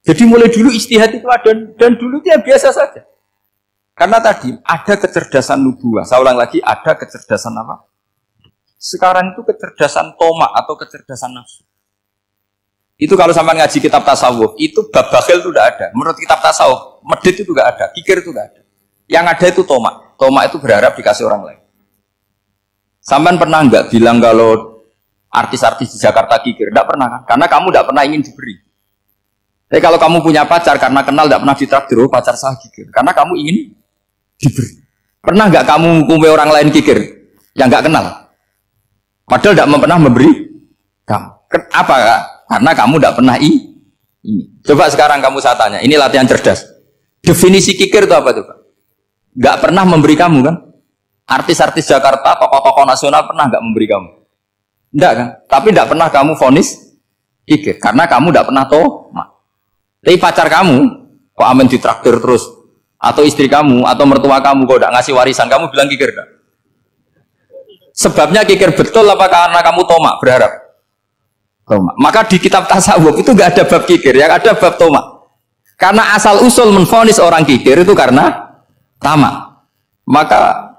Jadi mulai dulu ijtihad itu ada dan dulu dia biasa saja. Karena tadi ada kecerdasan nubuah. Saya ulang lagi, ada kecerdasan apa? Sekarang itu kecerdasan tomak atau kecerdasan nafsu. Itu kalau sampai ngaji kitab tasawuf, itu bab bakhil itu tidak ada. Menurut kitab tasawuf, medit itu tidak ada, kikir itu tidak ada. Yang ada itu tomak. Tomak itu berharap dikasih orang lain. Sampean pernah nggak bilang kalau artis-artis di Jakarta kikir? Tidak pernah kan? Karena kamu tidak pernah ingin diberi. Tapi kalau kamu punya pacar karena kenal tidak pernah ditraktir, oh, pacar saya kikir. Karena kamu ingin diberi. Pernah nggak kamu menghukumi orang lain kikir yang nggak kenal? Padahal tidak pernah memberi kamu. Apa? Karena kamu tidak pernah ini. Coba sekarang kamu saya tanya, ini latihan cerdas. Definisi kikir itu apa coba? Nggak pernah memberi kamu kan? Artis-artis Jakarta, tokoh-tokoh nasional pernah nggak memberi kamu? Enggak kan? Tapi enggak pernah kamu vonis kikir karena kamu enggak pernah tomak. Tapi pacar kamu kok amen ditraktir terus, atau istri kamu atau mertua kamu kok enggak ngasih warisan, kamu bilang kikir enggak? Sebabnya kikir betul apa karena kamu tomak berharap? Tomak. Maka di kitab tasawuf itu enggak ada bab kikir, yang ada bab tomak. Karena asal usul menvonis orang kikir itu karena tamak. Maka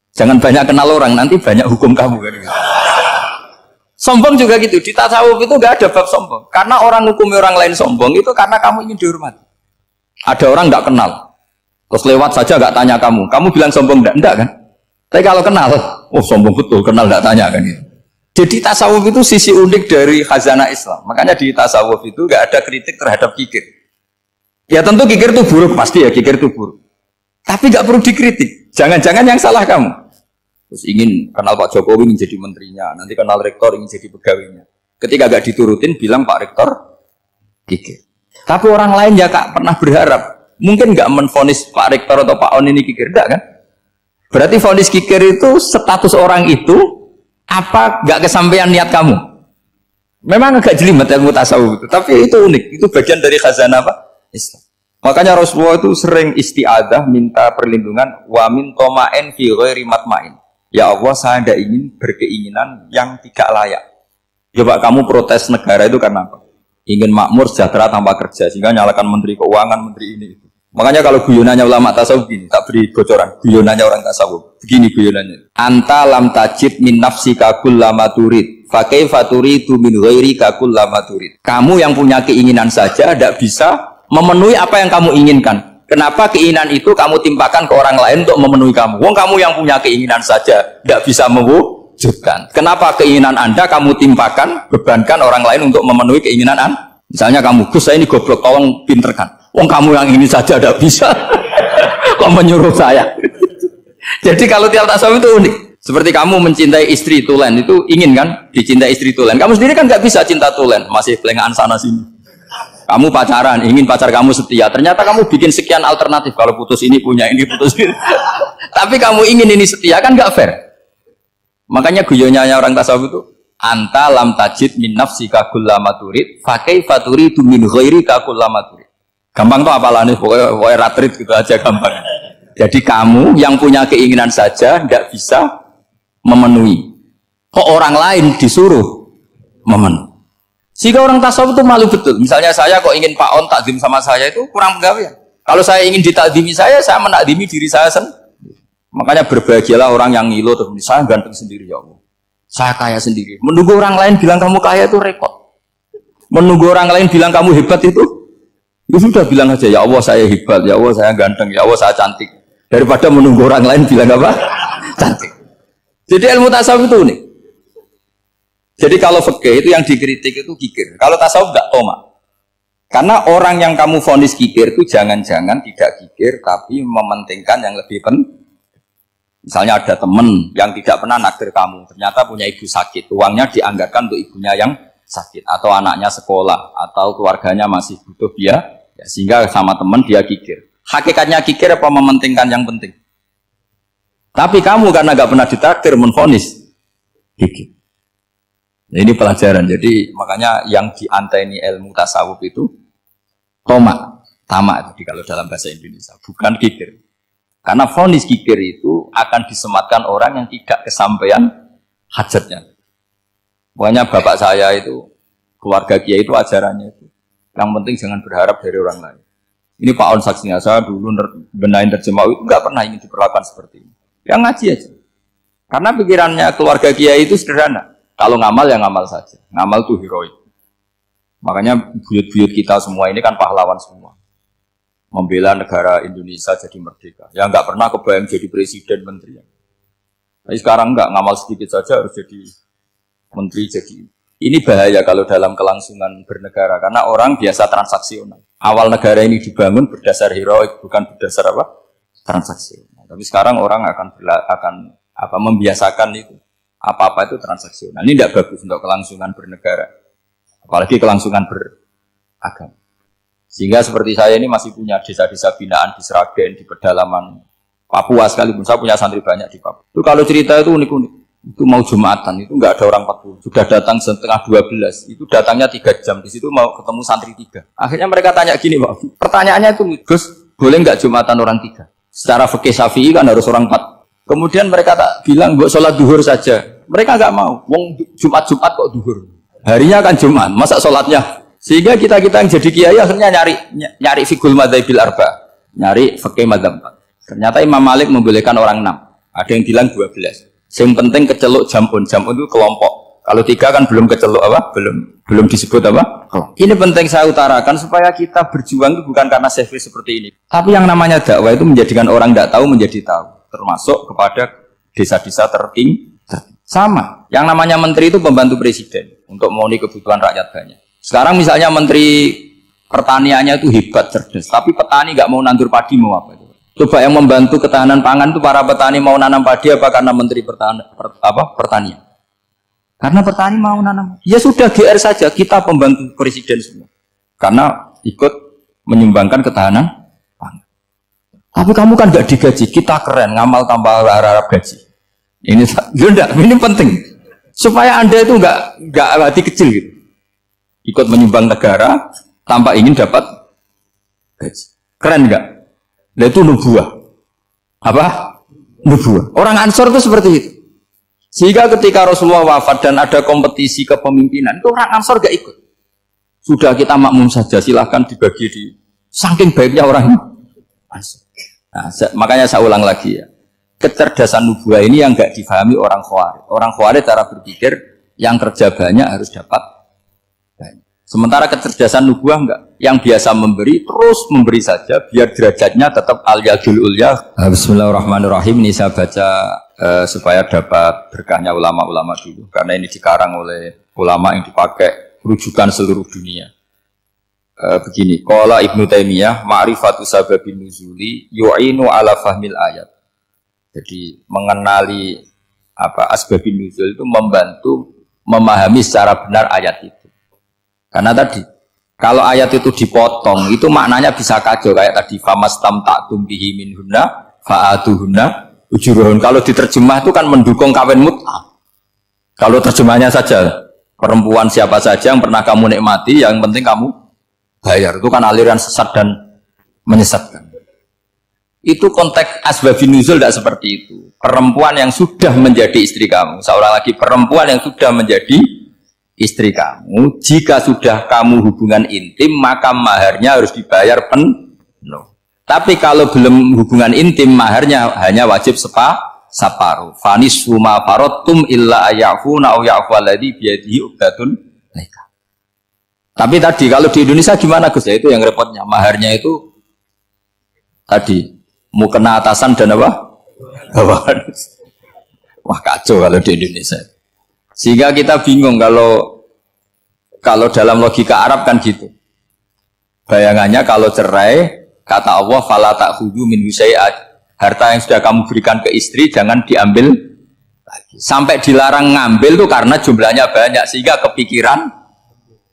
jangan banyak kenal orang, nanti banyak hukum kamu kan. Sombong juga gitu, di tasawuf itu nggak ada bab sombong. Karena orang hukumi orang lain sombong itu karena kamu ingin dihormati. Ada orang nggak kenal, terus lewat saja nggak tanya kamu bilang sombong enggak kan? Tapi kalau kenal, oh sombong betul, kenal nggak tanya kan itu. Jadi tasawuf itu sisi unik dari khazanah Islam. Makanya di tasawuf itu nggak ada kritik terhadap kikir. Ya tentu kikir itu buruk, pasti ya kikir itu buruk. Tapi nggak perlu dikritik. Jangan-jangan yang salah kamu. Terus ingin kenal Pak Jokowi ingin jadi menterinya, nanti kenal rektor ingin jadi pegawainya. Ketika gak diturutin bilang Pak Rektor kikir. Tapi orang lain ya kak pernah berharap, mungkin gak menvonis Pak Rektor atau Pak On ini kikir, enggak kan? Berarti vonis kikir itu status orang itu apa gak kesampaian niat kamu? Memang agak jelimet ilmu tasawuf itu, tapi itu unik, itu bagian dari khazanah apa? Islam. Makanya Rasulullah itu sering isti'adah minta perlindungan wa min toma'en fi ghairi matma'in. Ya Allah, saya tidak ingin berkeinginan yang tidak layak. Coba kamu protes negara itu karena apa? Ingin makmur, sejahtera tanpa kerja, sehingga nyalakan menteri keuangan, menteri ini itu. Makanya kalau guyonannya ulama tasawuf gini, tak beri bocoran, guyonannya orang tasawuf. Begini guyonannya. Anta lam tajid min nafsika kullama turid, fa kaifa turidu min ghairika kullama turid. Kamu yang punya keinginan saja tidak bisa memenuhi apa yang kamu inginkan. Kenapa keinginan itu kamu timpakan ke orang lain untuk memenuhi kamu? Wong kamu yang punya keinginan saja tidak bisa mewujudkan. Kenapa keinginan Anda kamu timpakan, bebankan orang lain untuk memenuhi keinginan Anda? Misalnya kamu, Gus saya ini goblok, tolong pinterkan. Wong kamu yang ini saja tidak bisa. Kok menyuruh saya? Jadi kalau tiap tasawuf itu unik. Seperti kamu mencintai istri tulen, itu ingin kan dicintai istri tulen. Kamu sendiri kan nggak bisa cinta tulen, masih pelengahan sana sini. Kamu pacaran, ingin pacar kamu setia. Ternyata kamu bikin sekian alternatif. Kalau putus ini punya ini, putus ini. Tapi kamu ingin ini setia, kan gak fair. Makanya guyonanya orang tasawuf itu, anta lam tajid min nafsika kullama turid, fa kaifa turidu min ghairika kullama turid. Gampang tuh apalane, pokoknya ratrit gitu aja gampang. Jadi kamu yang punya keinginan saja tidak bisa memenuhi. Kok orang lain disuruh memenuhi. Sehingga orang tasawuf itu malu betul. Misalnya saya kok ingin Pak On takdim sama saya itu kurang pegawaian. Kalau saya ingin ditakdimi saya menakdimi diri saya sendiri. Makanya berbahagialah orang yang ngilu tuh. Saya ganteng sendiri ya Allah. Saya kaya sendiri. Menunggu orang lain bilang kamu kaya itu repot. Menunggu orang lain bilang kamu hebat itu, ya sudah bilang aja ya Allah saya hebat, ya Allah saya ganteng, ya Allah saya cantik. Daripada menunggu orang lain bilang apa? Cantik. Jadi ilmu tasawuf itu unik. Jadi kalau fikih itu yang dikritik itu kikir. Kalau tasawuf enggak tomak. Karena orang yang kamu vonis kikir itu jangan-jangan tidak kikir tapi mementingkan yang lebih penting. Misalnya ada teman yang tidak pernah nakdir kamu, ternyata punya ibu sakit, uangnya dianggarkan untuk ibunya yang sakit atau anaknya sekolah atau keluarganya masih butuh dia, ya, sehingga sama teman dia kikir. Hakikatnya kikir apa mementingkan yang penting? Tapi kamu karena nggak pernah ditakdir menvonis kikir. Nah, ini pelajaran. Jadi makanya yang dianteni ilmu tasawuf itu tomak, tamak itu kalau dalam bahasa Indonesia, bukan kikir. Karena vonis kikir itu akan disematkan orang yang tidak kesampaian hajatnya. Pokoknya bapak saya itu, keluarga kiai itu ajarannya itu, yang penting jangan berharap dari orang lain. Ini Pak On saksinya, saya dulu benahin terjemah itu nggak pernah ingin diperlakukan seperti ini. Yang ngaji aja. Karena pikirannya keluarga kiai itu sederhana. Kalau ngamal ya ngamal saja. Ngamal itu heroik. Makanya buyut-buyut kita semua ini kan pahlawan semua. Membela negara Indonesia jadi merdeka. Ya nggak pernah kebayang jadi presiden menteri. Tapi sekarang enggak, ngamal sedikit saja harus jadi menteri, jadi. Ini bahaya kalau dalam kelangsungan bernegara, karena orang biasa transaksional. Awal negara ini dibangun berdasar heroik, bukan berdasar apa? Transaksional. Tapi sekarang orang akan membiasakan itu. Apa-apa itu transaksional. Ini tidak bagus untuk kelangsungan bernegara. Apalagi kelangsungan beragama. Sehingga seperti saya ini masih punya desa-desa binaan di Sragen, di pedalaman Papua sekalipun. Saya punya santri banyak di Papua. Itu kalau cerita itu unik-unik. Itu mau Jumatan, itu enggak ada orang 40. Sudah datang setengah 12. Itu datangnya 3 jam. Di situ mau ketemu santri 3. Akhirnya mereka tanya gini, Pak. Pertanyaannya itu, Gus, boleh enggak Jumatan orang 3? Secara fikih Syafi'i kan harus orang 4. Kemudian mereka tak bilang, buat sholat duhur saja. Mereka enggak mau. Wong Jumat-Jumat kok duhur. Harinya kan Jumat, masa sholatnya? Sehingga kita-kita yang jadi kiai akhirnya nyari fikul madzhabil arba. Nyari fikih madzhab 4. Ternyata Imam Malik membolehkan orang 6. Ada yang bilang 12. Yang penting keceluk jamun itu kelompok. Kalau 3 kan belum keceluk apa? Belum disebut apa? Ini penting saya utarakan supaya kita berjuang itu bukan karena selfie seperti ini. Tapi yang namanya dakwah itu menjadikan orang tidak tahu menjadi tahu. Termasuk kepada desa-desa tertinggi. Sama. Yang namanya menteri itu pembantu presiden untuk memenuhi kebutuhan rakyat banyak. Sekarang misalnya menteri pertaniannya itu hebat, cerdas. Tapi petani nggak mau nandur padi, mau apa? Coba yang membantu ketahanan pangan itu para petani mau nanam padi apa karena menteri pertanian? Karena petani mau nanam. Ya sudah GR saja, kita pembantu presiden semua. Karena ikut menyumbangkan ketahanan pangan. Tapi kamu kan nggak digaji, kita keren, ngamal tanpa harap gaji. Ini penting. Supaya Anda itu nggak hati kecil gitu. Ikut menyumbang negara tanpa ingin dapat gaji. Keren nggak? Nah itu nubuah. Apa? Nubuah. Orang Ansor itu seperti itu. Sehingga ketika Rasulullah wafat dan ada kompetisi kepemimpinan, itu orang Ansor gak ikut. Sudah kita makmum saja, silahkan dibagi di. Saking baiknya orang Ansor. Nah, makanya saya ulang lagi ya. Kecerdasan nubuah ini yang gak difahami orang Khawarij. Orang Khawarij cara berpikir yang kerja banyak harus dapat banyak. Sementara kecerdasan nubuah enggak. Yang biasa memberi, terus memberi saja, biar derajatnya tetap al-yadul ulya. Bismillahirrahmanirrahim. Ini saya baca supaya dapat berkahnya ulama-ulama dulu. Karena ini dikarang oleh ulama yang dipakai rujukan seluruh dunia. Begini, qala Ibnu Taimiyah, ma'rifatu sababin nuzuli yu'inu ala fahmil ayat. Jadi mengenali asbabin nuzul itu membantu memahami secara benar ayat itu. Karena tadi, kalau ayat itu dipotong, itu maknanya bisa kacau. Kayak tadi, famastam ta'tum bihi minhunna, fa'atuhunna, ujuruhun. Kalau diterjemah itu kan mendukung kawin mut'ah. Kalau terjemahnya saja, perempuan siapa saja yang pernah kamu nikmati, yang penting kamu bayar. Itu kan aliran sesat dan menyesatkan. Itu konteks asbabun nuzul tidak seperti itu. Perempuan yang sudah menjadi istri kamu, seorang lagi perempuan yang sudah menjadi istri kamu, jika sudah kamu hubungan intim, maka maharnya harus dibayar penuh. Tapi kalau belum hubungan intim, maharnya hanya wajib separuh. Fanisfu ma faradtum illa ayafuna aw ya'fu alladhi biyadihi uqdatun nikah. Tapi tadi kalau di Indonesia gimana Gus? Ya itu yang repotnya. Maharnya itu tadi mau kena atasan dan apa? Bawahan. Wah kacau kalau di Indonesia. Sehingga kita bingung kalau dalam logika Arab kan gitu. Bayangannya kalau cerai, kata Allah, fala ta'khudhu min syai'at. Harta yang sudah kamu berikan ke istri jangan diambil lagi. Sampai dilarang ngambil tuh karena jumlahnya banyak sehingga kepikiran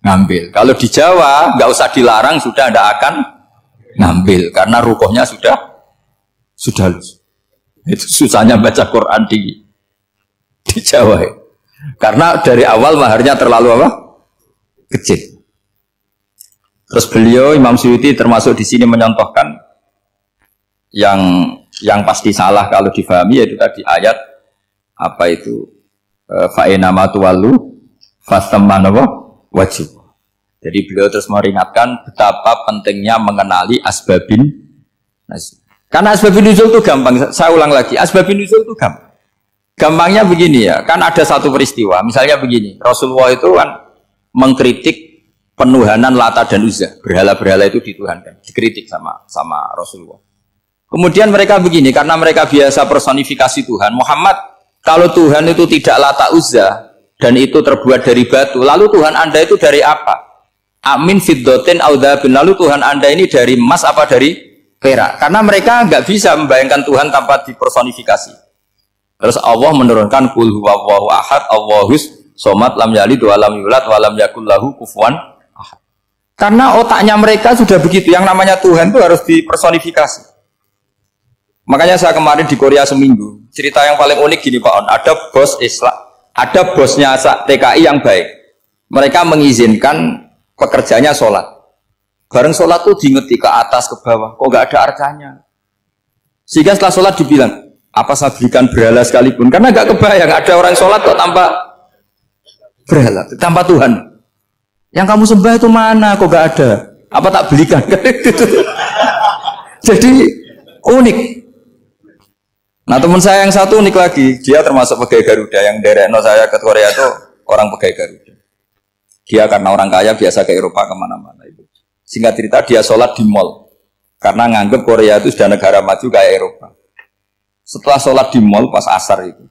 ngambil. Kalau di Jawa nggak usah dilarang sudah tidak akan ngambil karena rukuhnya sudah lulus. Itu susahnya baca Quran di Jawa ya. Karena dari awal maharnya terlalu apa? Kecil. Terus beliau Imam Suyuti termasuk di sini menyontohkan yang pasti salah kalau difahami yaitu tadi ayat apa itu fa'inama tuwallu fasamman wajib. Jadi beliau terus meringatkan betapa pentingnya mengenali asbabin nuzul. Karena asbabin nuzul itu gampang. Saya ulang lagi, asbabin nuzul itu gampang. Gampangnya begini ya, kan ada satu peristiwa, misalnya begini, Rasulullah itu kan mengkritik penuhanan Lata dan Uzza, berhala-berhala itu dituhankan, dikritik sama Rasulullah. Kemudian mereka begini, karena mereka biasa personifikasi Tuhan, Muhammad Kalau Tuhan itu tidak Lata Uzza dan itu terbuat dari batu, lalu Tuhan Anda itu dari apa? Amin fiddotin audabin. Lalu Tuhan Anda ini dari emas apa dari perak? Karena mereka nggak bisa membayangkan Tuhan tanpa dipersonifikasi. Terus Allah menurunkan qul huwallahu ahad, Allahus somad, lam yalid wa lam yulad wa lam yakul lahu kufuwan ahad. Karena otaknya mereka sudah begitu, yang namanya Tuhan itu harus dipersonifikasi. Makanya saya kemarin di Korea seminggu, cerita yang paling unik gini Pak On, ada bos Islam, ada bosnya TKI yang baik. Mereka mengizinkan pekerjanya sholat. Bareng sholat tuh diingeti ke atas ke bawah, kok gak ada arcanya. Sehingga setelah sholat dibilang, apa saya berikan berhala sekalipun? Karena gak kebayang ada orang sholat kok tanpa berhala, tanpa Tuhan. Yang kamu sembah itu mana? Kok gak ada? Apa tak belikan? Jadi unik. Nah teman saya yang satu unik lagi, dia termasuk pegawai Garuda yang derekno saya ke Korea itu orang pegawai Garuda. Dia karena orang kaya biasa ke Eropa kemana-mana itu. Singkat cerita dia sholat di mall karena nganggep Korea itu sudah negara maju kayak Eropa. Setelah sholat di mall pas asar itu,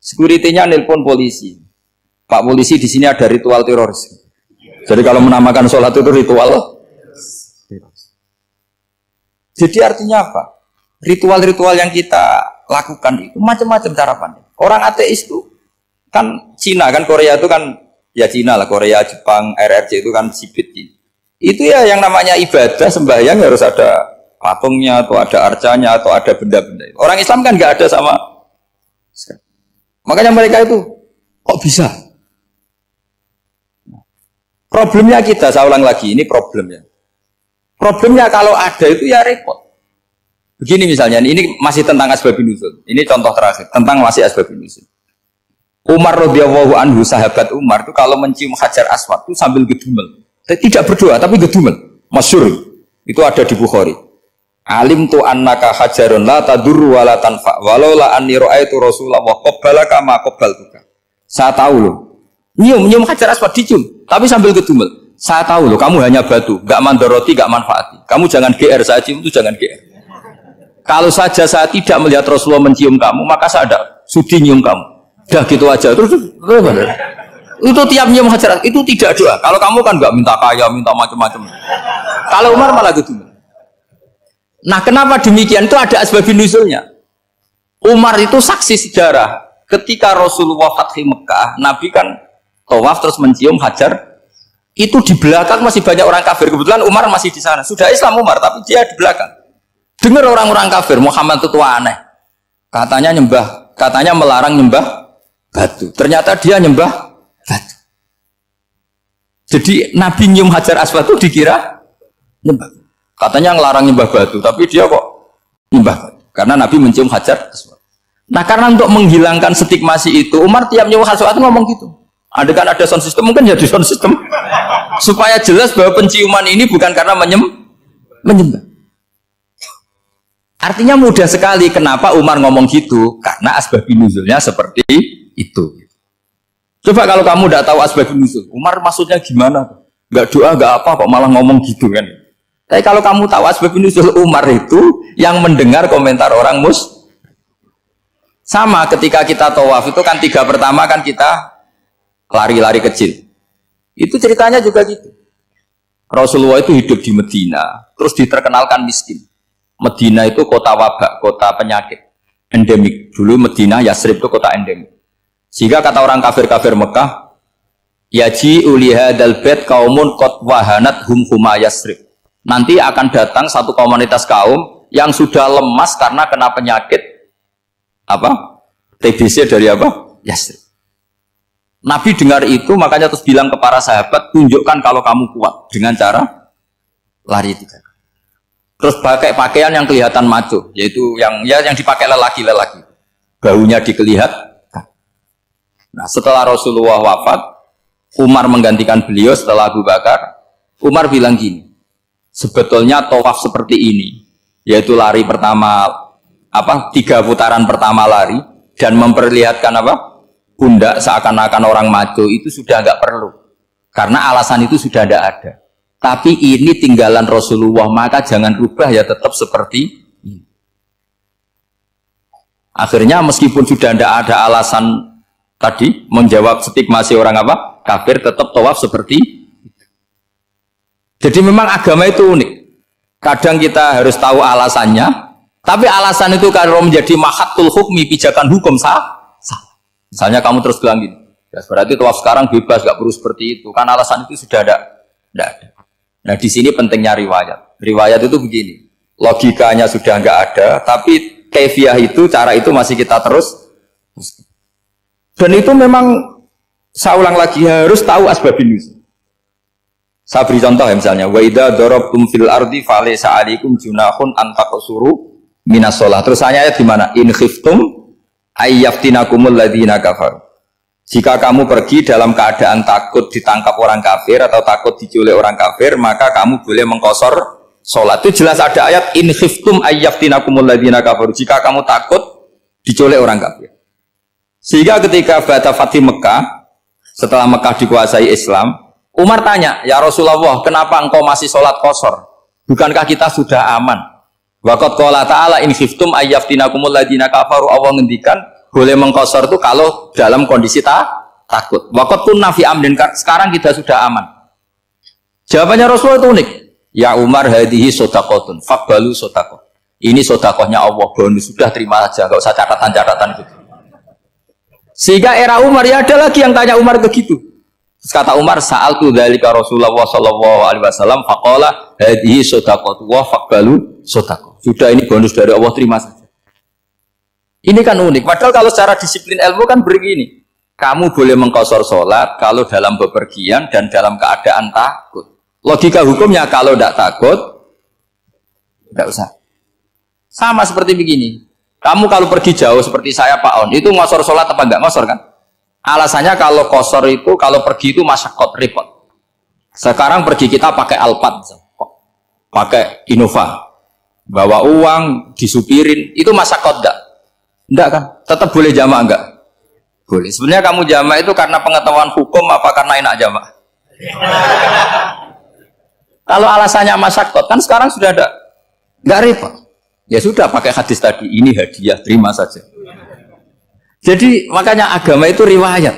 security-nya nelpon polisi. Pak polisi di sini ada ritual teroris. Jadi kalau menamakan sholat itu ritual. Jadi artinya apa? Ritual-ritual yang kita lakukan itu macam-macam cara pandang. Orang ateis itu kan Cina kan Korea itu kan ya Cina lah, Korea, Jepang, RRC itu kan sipit. Itu ya yang namanya ibadah sembahyang harus ada patungnya atau ada arcanya atau ada benda-benda. Orang Islam kan nggak ada sama. Makanya mereka itu kok bisa? Problemnya kita, saya ulang lagi, ini problemnya. Problemnya kalau ada itu ya repot. Begini misalnya, ini masih tentang asbabun nuzul. Ini contoh terakhir, tentang masih asbabun nuzul. Umar radhiyallahu anhu, sahabat Umar itu kalau mencium Hajar Aswad itu sambil gedumel. Tidak berdoa, tapi gedumel. Masyhur. Itu ada di Bukhari. Alim tu annaka hajarun la tadur wa la tanfa. Walau la anni ra'aitu Rasulullah wa qabbalaka ma qabbaltuka. Saya tahu loh. Nyium Hajar Aswad dicium, tapi sambil gedumel. Saya tahu loh, kamu hanya batu, enggak mandoroti, enggak manfaati. Kamu jangan GR, saya cium itu jangan GR. Kalau saja saya tidak melihat Rasulullah mencium kamu, maka saya ada sudi nyium kamu. Dah gitu aja. Terus itu tiap nyium Hajar itu tidak doa. Kalau kamu kan nggak minta kaya, minta macam-macam. Kalau Umar malah gitu. Nah, kenapa demikian? Itu ada asbabun nuzulnya. Umar itu saksi sejarah. Ketika Rasulullah Fathi Mekah, Nabi kan tawaf terus mencium Hajar. Itu di belakang masih banyak orang kafir. Kebetulan Umar masih di sana. Sudah Islam Umar, tapi dia di belakang. Dengar orang-orang kafir, Muhammad itu tua aneh. Katanya melarang nyembah batu. Ternyata dia nyembah batu. Jadi Nabi nyium Hajar Aswad itu dikira nyembah. Katanya ngelarang nyembah batu, tapi dia kok nyembah batu. Karena Nabi mencium Hajar Aswad. Nah karena untuk menghilangkan stigmasi itu, Umar tiap nyium Hajar Aswad ngomong gitu. Ada kan ada sound system, mungkin jadi sound system. Supaya jelas bahwa penciuman ini bukan karena menyembah. Artinya mudah sekali kenapa Umar ngomong gitu, karena asbabun nuzulnya seperti itu. Coba kalau kamu tidak tahu asbabun nuzul, Umar maksudnya gimana? Gak doa, gak apa, kok malah ngomong gitu kan? Tapi kalau kamu tahu asbabun nuzul Umar itu yang mendengar komentar orang sama ketika kita tawaf itu kan 3 pertama kan kita lari-lari kecil. Itu ceritanya juga gitu. Rasulullah itu hidup di Medina, terus diterkenalkan miskin. Medina itu kota wabak, kota penyakit endemik. Dulu Medina, Yasrib itu kota endemik. Sehingga kata orang kafir-kafir Mekah, yaji uliha dalbet kaumun kot wahanat huma Yasrib. Nanti akan datang satu komunitas kaum yang sudah lemas karena kena penyakit apa? TBC dari apa? Yasrib. Nabi dengar itu, makanya terus bilang ke para sahabat, tunjukkan kalau kamu kuat dengan cara lari 3 kali. Terus pakai pakaian yang kelihatan maco, yaitu yang dipakai lelaki-lelaki. Baunya dikelihatan. Nah, setelah Rasulullah wafat, Umar menggantikan beliau setelah Abu Bakar. Umar bilang gini, sebetulnya tawaf seperti ini, yaitu lari pertama 3 putaran pertama lari dan memperlihatkan pundak seakan-akan orang maco itu sudah nggak perlu. Karena alasan itu sudah tidak ada. Tapi ini tinggalan Rasulullah, maka jangan rubah ya tetap seperti ini. Akhirnya meskipun sudah tidak ada alasan tadi menjawab stigma si orang apa kafir, tetap tawaf seperti itu. Jadi memang agama itu unik. Kadang kita harus tahu alasannya, tapi alasan itu kalau menjadi mahatul hukmi, pijakan hukum sah. Misalnya kamu terus bilang gini, ya berarti tawaf sekarang bebas, gak perlu seperti itu. Kan alasan itu sudah ada. Nah di sini pentingnya riwayat. Riwayat itu begini, logikanya sudah nggak ada, tapi kaifiah itu, cara itu masih kita terus. Dan itu memang, saya ulang lagi, harus tahu asbabun nuzul. Saya beri contoh ya misalnya, wa idza darabtum fil ardi falaysa 'alaikum junahun an taqsuru minas shalah. Terus ayat di mana? In khiftum ayyaftinakumul ladzina kafaru. Jika kamu pergi dalam keadaan takut ditangkap orang kafir atau takut diculik orang kafir, maka kamu boleh mengqasar salat. Itu jelas ada ayat in khiftum ayyaftinakumul ladzina kafaru. Jika kamu takut diculik orang kafir. Sehingga ketika Ba'da Fathi Mekah, setelah Mekah dikuasai Islam, Umar tanya, ya Rasulullah, kenapa engkau masih sholat qasar? Bukankah kita sudah aman? Waqad qala ta'ala in khiftum ayyaftinakumul ladzina kafaru. Allah ngendikan boleh mengqasar itu kalau dalam kondisi takut. Waqad kunna fi amrin, sekarang kita sudah aman. Jawabannya Rasulullah itu unik. Ya Umar, hadhihi shadaqatun faqbalu shadaqah. Ini sedekahnya Allah, bonus, sudah terima aja, enggak usah catatan-catatan gitu. Sehingga era Umar ya ada lagi yang tanya Umar begitu. Terus kata Umar, sa'altu dzalika Rasulullah sallallahu alaihi wasallam faqala hadhihi shadaqatu wa faqbalu shadaqah. Sudah ini bonus dari Allah, terima saja. Ini kan unik. Padahal kalau secara disiplin ilmu kan begini. Kamu boleh mengqasar salat kalau dalam bepergian dan dalam keadaan takut. Logika hukumnya kalau tidak takut tidak usah. Sama seperti begini. Kamu kalau pergi jauh seperti saya Pak On, itu ngosor sholat apa enggak ngosor kan? Alasannya kalau kosor itu, kalau pergi itu masyakot, repot. Sekarang pergi kita pakai Alphard, pakai Innova, bawa uang, disupirin, itu masyakot enggak? Enggak kan? Tetap boleh jamaah enggak? Boleh. Sebenarnya kamu jamaah itu karena pengetahuan hukum apa karena enak jamaah? Kalau alasannya masyakot, kan sekarang sudah ada, enggak repot. Ya sudah pakai hadis tadi, ini hadiah, terima saja. Jadi makanya agama itu riwayat.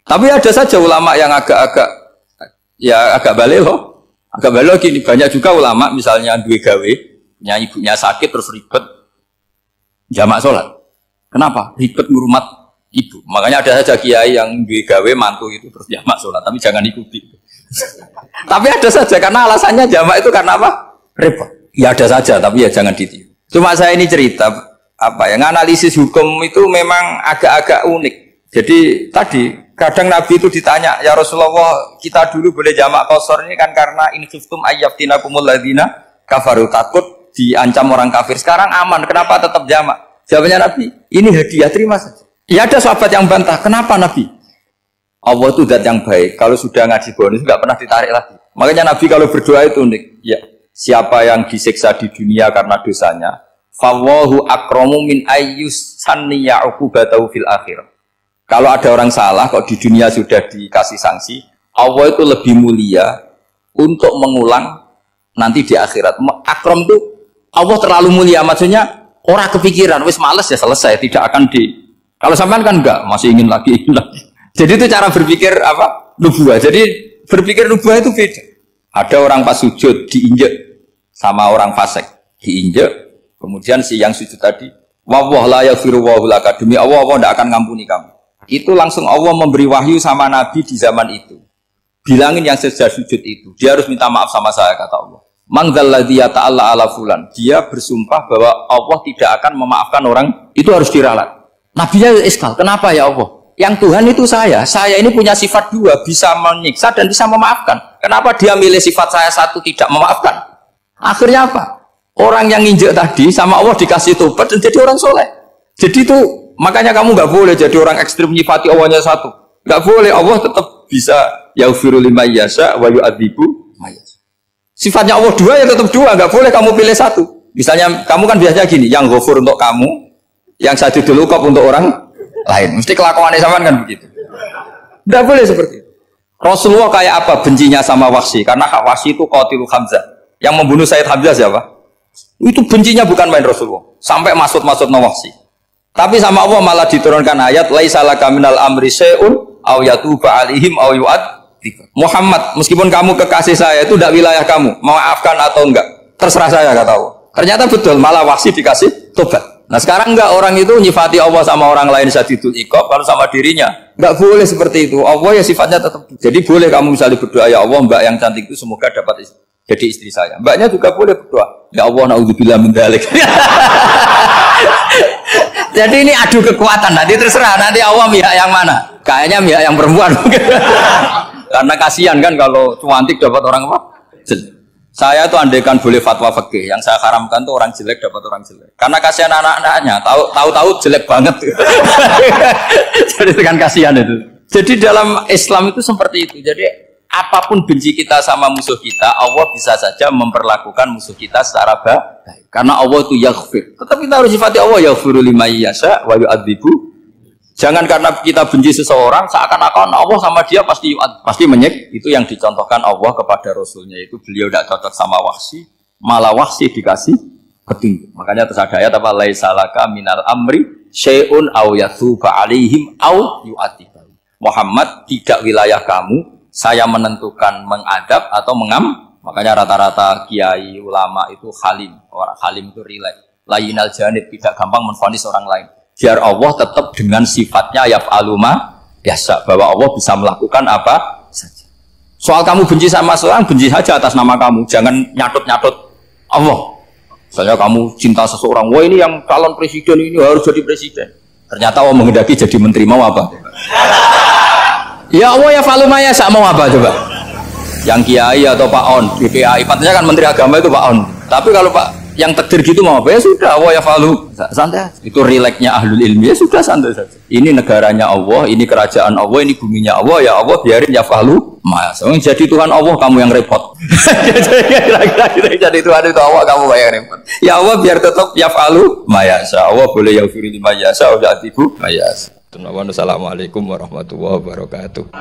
Tapi ada saja ulama yang agak balik loh. Agak balik gini, banyak juga ulama misalnya duwe gawe, ibunya sakit terus ribet jamak sholat. Kenapa? Ribet ngurmat ibu. Makanya ada saja kiai yang duwe gawe mantu itu terus jamak sholat, tapi jangan ikuti. Tapi ada saja karena alasannya jamak itu karena apa? Repot. Ya ada saja, tapi ya jangan ditiru. Cuma saya ini cerita yang analisis hukum itu memang agak-agak unik. Jadi tadi kadang Nabi itu ditanya, ya Rasulullah, kita dulu boleh jamak qasar ini kan karena in khiftum ayyaftinakumul ladzina kafaru, takut diancam orang kafir. Sekarang aman, kenapa tetap jamak? Jawabannya Nabi, ini hadiah, terima saja. Ya ada sahabat yang bantah, kenapa Nabi? Allah itu zat yang baik, kalau sudah ngaji bonus nggak pernah ditarik lagi. Makanya Nabi kalau berdoa itu unik. Ya, siapa yang disiksa di dunia karena dosanya, fawahu akramu min ayyus sanniya uqubatahu fil akhir. Kalau ada orang salah kok di dunia sudah dikasih sanksi, Allah itu lebih mulia untuk mengulang nanti di akhirat. Akram itu Allah terlalu mulia, maksudnya orang kepikiran wis males ya selesai, tidak akan kalau sampean kan enggak, masih ingin lagi. Jadi itu cara berpikir apa? Nubuah. Jadi berpikir nubuah itu beda. Ada orang pas sujud diinjek sama orang fasik, diinjek. Kemudian si yang sujud tadi, wawah la yaghfiru wa laka, demi Allah tidak akan ngampuni kamu. Itu langsung Allah memberi wahyu sama Nabi di zaman itu. Bilangin yang sejak sujud itu, dia harus minta maaf sama saya, kata Allah. Mangzalladzi yata'alla ala fulan. Dia bersumpah bahwa Allah tidak akan memaafkan orang, itu harus diralat. Nabinya iskal, kenapa ya Allah? Yang Tuhan itu saya ini punya sifat dua, bisa menyiksa dan bisa memaafkan. Kenapa dia milih sifat saya satu tidak memaafkan? Akhirnya apa? Orang yang nginjek tadi sama Allah dikasih tobat dan jadi orang soleh. Jadi itu makanya kamu nggak boleh jadi orang ekstrim nyifati Allahnya satu. Nggak boleh, Allah tetap bisa yaghfiru liman yasha wa yu'adzibu man yasha. Sifatnya Allah dua ya tetap dua, nggak boleh kamu pilih satu. Misalnya kamu kan biasanya gini, yang ghafur untuk kamu, yang sadidul uqab untuk orang lain. Mesti kelakuannya sama kan begitu. Nggak boleh seperti itu. Rasulullah kayak apa bencinya sama Wahsy? Karena Wahsy itu qatilul Hamzah. Yang membunuh Sayyid Hamzah siapa? Itu bencinya bukan main Rasulullah. Sampai maksud Wahsy. Tapi sama Allah malah diturunkan ayat laisa laka minal amri syai'un aw yatuba alaihim aw yu'adzib. Muhammad, meskipun kamu kekasih saya itu tidak wilayah kamu, maafkan atau enggak, terserah saya kata Allah. Ternyata betul, malah Wahsy dikasih tobat. Nah sekarang enggak, orang itu nyifati Allah sama orang lain syadidul iqab, kalau sama dirinya enggak boleh seperti itu. Allah ya sifatnya tetap. Jadi boleh kamu misalnya berdoa, ya Allah mbak yang cantik itu semoga dapat jadi istri saya. Mbaknya juga boleh berdoa, ya Allah naudzubillah min dzalik. Jadi ini adu kekuatan, nanti terserah nanti Allah pihak yang mana. Kayaknya pihak yang perempuan. Karena kasihan kan kalau cantik dapat orang apa? Jelek. Saya tuh andaikan boleh fatwa fikih, yang saya haramkan tuh orang jelek dapat orang jelek. Karena kasihan anak-anaknya, tahu-tahu jelek banget. Jadi kan kasihan itu. Jadi dalam Islam itu seperti itu. Jadi apapun benci kita sama musuh kita, Allah bisa saja memperlakukan musuh kita secara baik. Karena Allah itu yaghfir. Tetapi kita harus sifati Allah yaghfiru liman yasha wa yu'adzibu. Jangan karena kita benci seseorang seakan-akan Allah sama dia pasti menyek. Itu yang dicontohkan Allah kepada Rasulnya, itu beliau tidak cocok sama Wahsy, malah Wahsy dikasih petunjuk. Makanya terus ada ayat apa laisa laka minal amri syai'un aw yatuba alaihim aw yu'adzib. Muhammad, tidak wilayah kamu saya menentukan mengadab atau mengam. Makanya rata-rata kiai ulama itu halim. Orang halim itu rileks, layinal janib, tidak gampang menvonis orang lain. Biar Allah tetap dengan sifatnya yaf'alu ma yasha, bahwa Allah bisa melakukan apa saja. Soal kamu benci sama seorang, benci saja atas nama kamu, jangan nyatut-nyatut Allah. Misalnya kamu cinta seseorang, wah ini yang calon presiden ini harus jadi presiden. Ternyata Allah menghendaki jadi menteri, mau apa? Ya Allah yaf'alu ma yasha, mau apa coba? Yang kiai atau Pak On, BPAI, patutnya kan menteri agama itu Pak On. Tapi kalau Pak yang takdir gitu mau apa ya sudah, Allah ya falu santai. Itu rileksnya ahlul ilmi, ya sudah santai saja. Ini negaranya Allah, ini kerajaan Allah, ini buminya Allah, ya Allah biarin ya falu. Mas, jadi Tuhan Allah kamu yang repot. Jadi Tuhan itu Allah kamu yang repot. Ya Allah biar tetap ya falu. Mayasa Allah boleh ya firli mayasa, Allah atibu mayasa. Assalamualaikum warahmatullahi wabarakatuh.